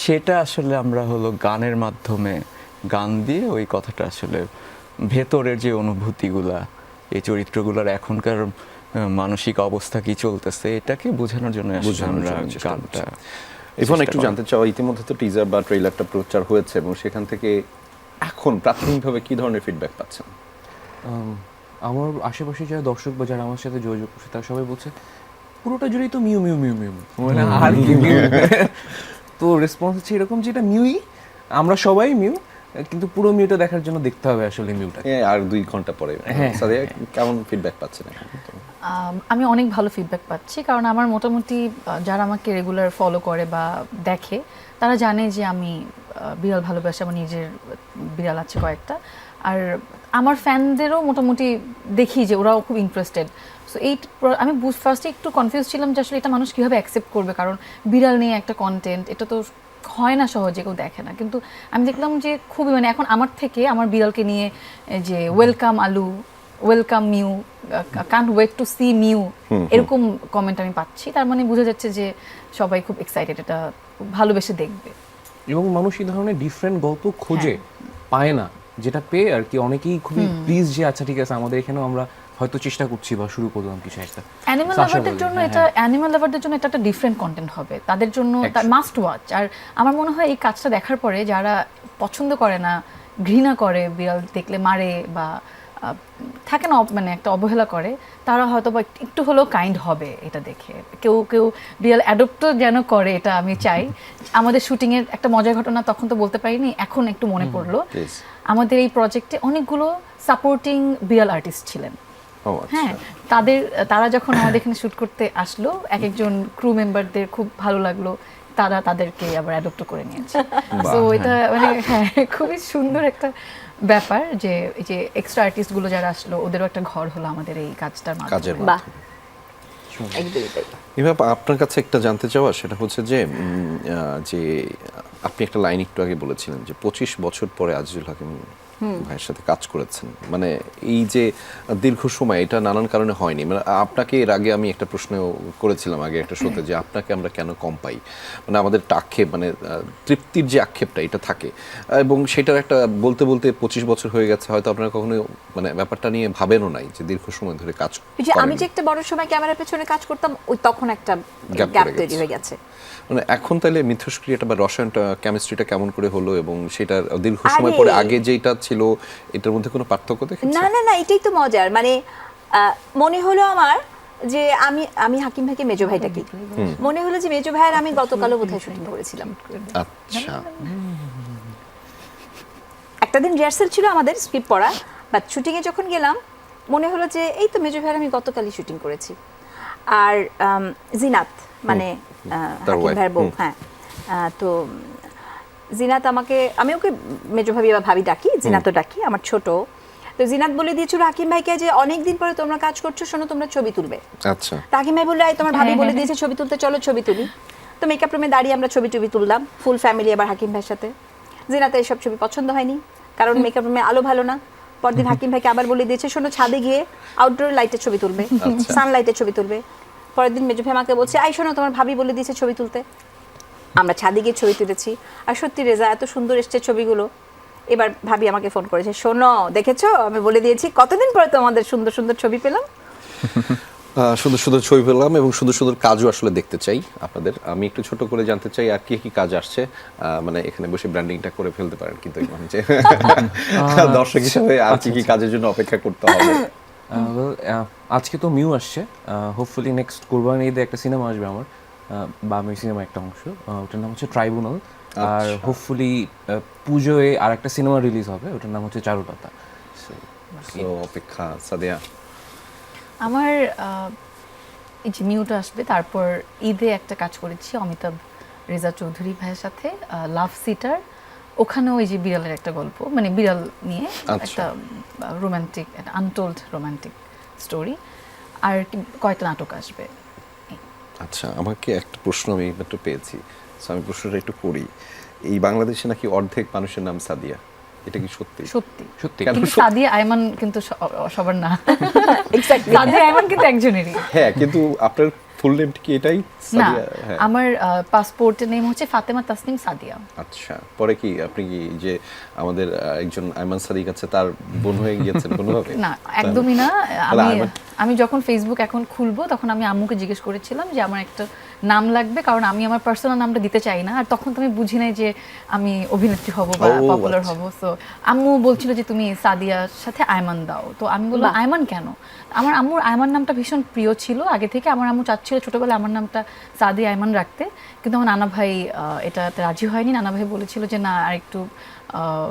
সেটা আসলে আমরা হলো গানের মাধ্যমে গান দিয়ে ওই কথাটা আসলে ভেতরের যে অনুভূতিগুলা, এই চরিত্রগুলোর এখনকার মানসিক অবস্থা কি চলতেছে, এটাকে বোঝানোর জন্য আসলে আমরা গানটা। এখন একটু জানতে চাও, ইতিমধ্যে তো টিজার বা ট্রেইলারটা প্রচার হয়েছে এবং সেখান থেকে এখন প্রাথমিকভাবে কি ধরনের ফিডব্যাক পাচ্ছেন? আমার আশেপাশে যারা দর্শক বা যারা আমার সাথে যোগাযোগ করছে তারা সবাই বলছে পুরোটা জুড়েই তো মিউ মিউ মিউ মিউ, মানে আর কি মিউ। তো রেসপন্স হচ্ছে এরকম যে এটা মিউই, আমরা সবাই মিউ, কিন্তু পুরো মিউটা দেখার জন্য দেখতে হবে আসলে মিউটা। আর 2 ঘন্টা পরে সাদিয়া কেমন ফিডব্যাক পাচ্ছেন এখন? আমি অনেক ভালো ফিডব্যাক পাচ্ছি, কারণ আমার মোটামুটি যারা আমাকে রেগুলার ফলো করে বা দেখে তারা জানে যে আমি বিড়াল ভালোবাসি, আমার নিজের বিড়াল আছে কয়েকটা। আর আমার ফ্যানদেরও মোটামুটি দেখি যে ওরাও খুব ইন্টারেস্টেড। সো আমি ফার্স্টে একটু কনফিউজ ছিলাম যে আসলে এটা মানুষ কীভাবে অ্যাকসেপ্ট করবে, কারণ বিড়াল নিয়ে একটা কন্টেন্ট, এটা তো হয় না সহজে, কেউ দেখে না। কিন্তু আমি দেখলাম যে খুবই মানে এখন আমার থেকে আমার বিড়ালকে নিয়ে যে welcome Alu, welcome Miu, can't wait to see Miu, এরকম কমেন্ট আমি পাচ্ছি। তার মানে বোঝা যাচ্ছে যে সবাই খুব এক্সাইটেড, এটা ভালোবেসে দেখবে। এবং মানুষ এই ধরনের ডিফারেন্ট গল্প খোঁজে, পায় না, যেটা পেয়ে আর কি অনেকেই খুবই প্লিজ যে আচ্ছা ঠিক আছে আমাদের এখানেও আমরা হয়তো চেষ্টা করছি বা শুরু করলাম কিছু একটা। অ্যানিমাল লাভারদের জন্য এটা একটা ডিফারেন্ট কন্টেন্ট হবে, তাদের জন্য মাস্ট ওয়াচ। আর আমার মনে হয় এই কাজটা দেখার পরে যারা পছন্দ করে না, ঘৃণা করে, বিড়াল দেখলে মারে বা থাকে না মানে একটা অবহেলা করে, তারা হয়তো বা একটু হলেও কাইন্ড হবে এটা দেখে। কেউ বিড়াল অ্যাডপ্টও যেন করে, এটা আমি চাই। আমাদের শুটিংয়ের একটা মজার ঘটনা তখন তো বলতে পারিনি, এখন একটু মনে পড়লো। আমাদের এই প্রজেক্টে অনেকগুলো সাপোর্টিং বিড়াল আর্টিস্ট ছিলেন। হ্যাঁ, তারা যখন আমাদের এখানে শুট করতে আসলো, একজন ক্রু মেম্বারদের খুব ভালো লাগলো, তারা তাদেরকে আবার অ্যাডপ্ট করে নিয়েছে। তো এটা মানে হ্যাঁ খুবই সুন্দর একটা ব্যাপার যে এই যে এক্সট্রা আর্টিস্ট গুলো যারা আসলো ওদেরও একটা ঘর হলো আমাদের এই কাজটার মাধ্যমে। বাহ, একদমই তাই। এভাবে আপনার কাছে একটা জানতে চাওয়া, সেটা হচ্ছে যে আপনি একটা লাইন একটু আগে বলেছিলেন যে 25 বছর পরে আজিজুল হাকিম ভাইয়ের সাথে কাজ করেছেন, মানে এই যে দীর্ঘ সময়, এটা নানান কারণে হয়নি। মানে আপনাকে এর আগে আমি একটা প্রশ্ন করেছিলাম আগে একটা শোতে, যে আপনাকে আমরা কেন কম পাই, মানে আমাদের আক্ষেপ, মানে তৃপ্তির যে আক্ষেপটা এটা থাকে, এবং সেটার একটা বলতে বলতে 25 বছর হয়ে গেছে, হয়তো আপনারা কখনো মানে ব্যাপারটা নিয়ে ভাবেনও নাই যে দীর্ঘ সময় ধরে কাজ যে আমি যে একটা বড় সময় ক্যামেরার পেছনে কাজ করতাম, ওই তখন একটা গ্যাপ তৈরি হয়ে গেছে। মানে এখন তাহলে মিথস্ক্রিয়াটা বা রসায়নটা, কেমিস্ট্রিটা কেমন করে হলো, এবং সেটার দীর্ঘ সময় পরে আগে যেটা ছিল এটার মধ্যে কোনো পার্থক্য দেখেছেন? না, এটাই তো মজার। মানে মনে হলো আমার যে আমি হাকিম ভাইকে, মেজো ভাইটাকে মনে হলো যে মেজো ভাইয়ের আমি গতকালও বোধহয় শুটিং করেছিলাম। আচ্ছা, একটা দিন রিহার্সাল ছিল আমাদের স্ক্রিপ্ট পড়া, বাট শুটিংয়ে যখন গেলাম মনে হলো যে এই তো মেজো ভাইয়ের আমি গতকালই শুটিং করেছি। আর জিনাত মানে হাকিম ভাইয়ের বউ, হ্যাঁ, তো জিনাত আমাকে, আমি ওকে মেজো ভাবি বা ভাবি ডাকি, জিনাতও ডাকি, আমার ছোট। তো জিনাত বলে দিয়েছিল হাকিম ভাইকে যে অনেকদিন পরে তোমরা কাজ করছো, শোনো তোমরা ছবি তুলবে। আচ্ছা, তো হাকিম ভাই বললো, এই তোমার ভাবি বলে দিয়েছে ছবি তুলতে, চলো ছবি তুলি। তো মেকআপ রুমে দাঁড়িয়ে আমরা ছবি তুললাম, ফুল ফ্যামিলি, আবার হাকিম ভাইয়ের সাথে। জিনাতের এইসব ছবি পছন্দ হয়নি, কারণ মেকআপ রুমে আলো ভালো না। পরদিন হাকিম ভাইকে আবার বলে দিয়েছে, শোনো ছাদে গিয়ে আউটডোর লাইটের ছবি তুলবে, সানলাইটের ছবি তুলবে। পরের দিন মেজো ভাই আমাকে বলছে, আই শোনো তোমার ভাবি বলে দিয়েছে ছবি তুলতে। আমরা ছাদে গিয়ে ছবি তুলেছি, আর সত্যি রেজা এত সুন্দর এসছে ছবিগুলো। এবার ভাবি আমাকে ফোন করেছে, শোনো দেখেছো আমি বলে দিয়েছি, কতদিন পরে তোমাদের সুন্দর সুন্দর ছবি পেলাম। সুন্দর সুন্দর ছবি পেলাম এবং সুন্দর সুন্দর কাজও আসলে দেখতে চাই আপনাদের। আমি একটু ছোট করে জানতে চাই আর কি কি কাজ আসছে, মানে এখানে বসে ব্র্যান্ডিংটা করে ফেলতে পারেন, কিন্তু দর্শক হিসেবে আর কি কি কাজের জন্য অপেক্ষা করতে হবে? আজকে তো মিউ আসছে, হোপফুলি নেক্সট কোরবানি ঈদে একটা সিনেমা আসবে আমার, বা আমি সিনেমা একটা অংশ, ওটার নাম হচ্ছে ট্রাইব্যুনাল। আর হোপফুলি পুজোয় আর একটা সিনেমা রিলিজ হবে, ওটার নাম হচ্ছে চারুলতা। So, অপেক্ষা। সাদিয়া? আমার এই যে মিউটা আসবে, তারপর ঈদে একটা কাজ করেছি অমিতাভ রেজা চৌধুরী ভাইয়ের সাথে, লাভ সিটার। ওখানেও ওই যে বিড়ালের একটা গল্প, মানে বিড়াল নিয়ে একটা রোমান্টিক, একটা আনটোল্ড রোমান্টিক স্টোরি। আর কয়েকটা নাটক আসবে। আচ্ছা, আমাকে একটা প্রশ্ন আমি একটু পেয়েছি, So, আমি প্রশ্নটা একটু করি। এই বাংলাদেশে নাকি অর্ধেক মানুষের নাম সাদিয়া, এটা কি সত্যি? সত্যি সত্যি? কিন্তু সাদিয়া আয়মান কিন্তু সবার না। সাদিয়া আয়মান কিন্তু একজনেরই। হ্যাঁ, কিন্তু আপনার ফুল নেমটা কি এটাই না, সাদিয়া? হ্যাঁ। আমার পাসপোর্টের নেম হচ্ছে ফাতেমা তাসনিম সাদিয়া। আচ্ছা, পরে কি আপনি কি যে আমাদের একজন আইমান সাদিক আছে তার বোন হয়ে গিয়েছেন কোনোভাবে? না, একদমই না। তাহলে আমি আয়মান- আমি যখন ফেসবুক এখন খুলবো, তখন আমি আম্মুকে জিজ্ঞেস করেছিলাম যে আমার একটা নাম লাগবে, কারণ আমি আমার পার্সোনাল নামটা দিতে চাই না। আর তখন তো আমি বুঝি নাই যে আমি অভিনেত্রী হব বা ও, পপুলার আচ্ছা। হব। সো আম্মু বলছিল যে তুমি সাদিয়ার সাথে আয়মান দাও। তো আমি বললাম বাহ। আয়মান কেন? আমার আম্মুর আয়মান নামটা ভীষণ প্রিয় ছিল আগে থেকে। আমার আম্মু চাচ্ছিল ছোটবেলায় আমার নামটা সাদিয়া আয়মান রাখতে, কিন্তু আমার নানা ভাই এটাতে রাজি হয়নি। নানা ভাই বলেছিল যে না, আর একটু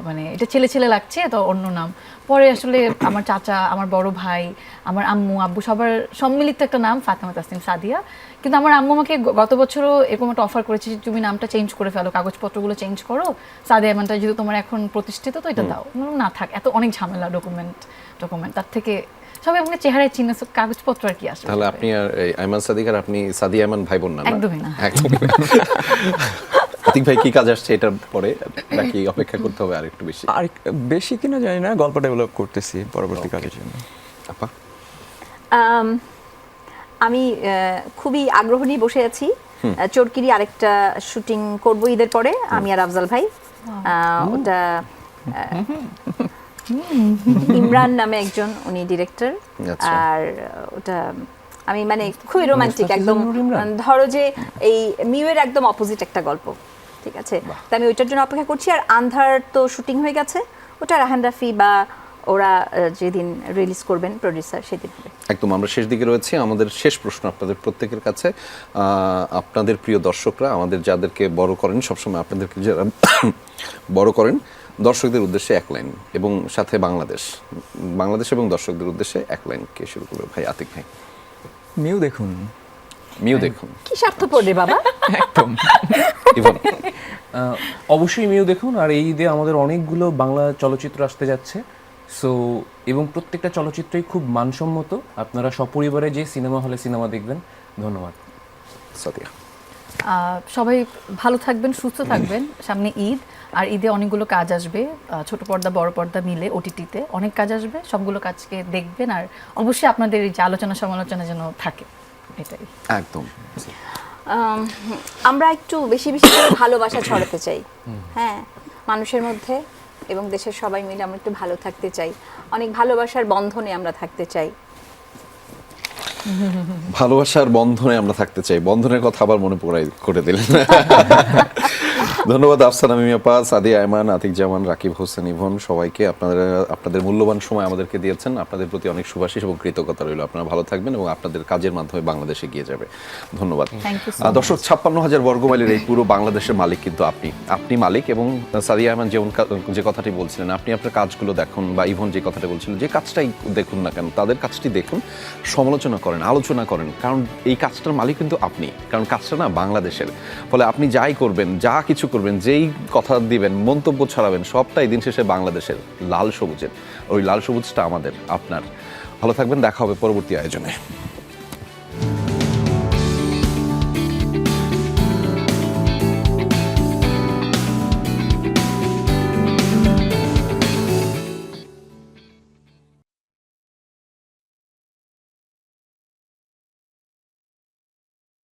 মানে এটা ছেলে ছেলে লাগছে, তো অন্য নাম। পরে আসলে আমার চাচা, আমার বড় ভাই, আমার আম্মু আব্বু সবার সম্মিলিত একটা নাম ফাতেমা তাসনিম সাদিয়া। কিন্তু আমার আম্মু আমাকে গত বছরও এরকম একটা অফার করেছে যে তুমি নামটা চেঞ্জ করে ফেলো, কাগজপত্রগুলো চেঞ্জ করো, সাদিয়া আয়মানটা যেহেতু তোমার এখন প্রতিষ্ঠিত, তো এটা দাও। আমি বললাম, না থাক, এত অনেক ঝামেলা, ডকুমেন্ট তার থেকে সবাই আমাকে চেহারায় চিনে, কাগজপত্র আর কি আসবে। তাহলে আপনি আর এই আইমান সাদিক আর আপনি সাদিয়া আইমান ভাই বোন না? একদমই না। একদমই না। আতিক ভাই কি কাজ আসছে এটার পরে, নাকি অপেক্ষা করতে হবে আর একটু বেশি? আর বেশি কিনা জানি না, গল্প ডেভেলপ করতেছি পরবর্তী কাজের জন্য। আপা? আমি খুবই আগ্রহ নিয়ে বসে আছি। চোরকিরি আরেকটা শুটিং করব ঈদের পরে, আমি আর আফজাল ভাই। ওটা ইমরান নামে একজন, উনি ডিরেক্টর। আচ্ছা। আর ওটা আমি মানে খুবই রোমান্টিক একদম, ইমরান? ধরো যে এই মিউয়ের একদম অপোজিট একটা গল্প, ঠিক আছে? তো আমি ওইটার জন্য অপেক্ষা করছি। আর আন্ধার তো শুটিং হয়ে গেছে, ওটা রাহান রাফি বা ওরা যেদিন রিলিজ করবেন প্রোডিউসার, সেদিন হবে। একদম আমরা শেষ দিকে রয়েছি। আমাদের শেষ প্রশ্ন আপনাদের প্রত্যেকের কাছে, আপনাদের প্রিয় দর্শকরা আমাদের যাদেরকে বড় করেন, সবসময় আপনাদেরকে যারা বড় করেন, দর্শকদের উদ্দেশ্যে এক লাইন, এবং সাথে বাংলাদেশ এবং দর্শকদের উদ্দেশ্যে এক লাইন। কে শুরু করবে? ভাই আতিক ভাই। মিউ দেখুন। মিউ দেখুন। কি স্বার্থপর রে বাবা। একদম। ইভান? অবশ্যই মিউ দেখুন। আর এই ঈদে আমাদের অনেকগুলো বাংলা চলচ্চিত্র আসতে যাচ্ছে, সো এবং প্রত্যেকটা চলচ্চিত্রই খুব মানসম্মত। আপনারা সপরিবারে যে সিনেমা হলে সিনেমা দেখবেন। ধন্যবাদ। সাদিয়া? সবাই ভালো থাকবেন, সুস্থ থাকবেন। সামনে ঈদ, আর ঈদে অনেকগুলো কাজ আসবে, ছোট পর্দা বড় পর্দা মিলে ওটিটিতে অনেক কাজ আসবে। সবগুলো কাজকে দেখবেন, আর অবশ্যই আপনাদের এই যে আলোচনা সমালোচনা যেন থাকে, এটাই। একদম। আমরা একটু বেশি বেশি করে ভালোবাসা ছড়াতে চাই, হ্যাঁ, মানুষের মধ্যে, এবং দেশের সবাই মিলে আমরা একটু ভালো থাকতে চাই। অনেক ভালোবাসার বন্ধনে আমরা থাকতে চাই। ভালোবাসার বন্ধনে আমরা থাকতে চাই। বন্ধনের কথা আবার মনে করে দিলেন। ধন্যবাদ আফসানা মিমি আপা, সাদিয়া আয়মান, আতিক জামান, রাকিব হোসেন, ইভন সবাইকে। আপনাদের মূল্যবান সময় আমাদেরকে দিয়েছেন। আপনাদের প্রতি অনেক শুভাশিস এবং কৃতজ্ঞতা রইল। আপনারা ভালো থাকবেন এবং আপনাদের কাজের মাধ্যমে বাংলাদেশ এগিয়ে যাবে। ধন্যবাদ। Thank you so দর্শক, 56,000 বর্গমাইলের এই পুরো বাংলাদেশের মালিক কিন্তু আপনি মালিক। এবং সাদিয়া আয়মান যে কথাটি বলছিলেন, আপনি আপনার কাজগুলো দেখুন, বা ইভন যে কথাটা বলছিলেন, যে কাজটাই দেখুন না কেন, তাদের কাজটি দেখুন, সমালোচনা করেন, আলোচনা করেন, কারণ এই কাজটার মালিক কিন্তু আপনি। কারণ কাজটা না বাংলাদেশের। ফলে আপনি যাই করবেন, যা কিছু করবেন, যেই কথা দিবেন, মন্তব্য ছড়াবেন, সবটাই দিন শেষে বাংলাদেশের, লাল সবুজের। ওই লাল সবুজটা আমাদের, আপনার। ভালো থাকবেন, দেখা হবে পরবর্তী আয়োজনে।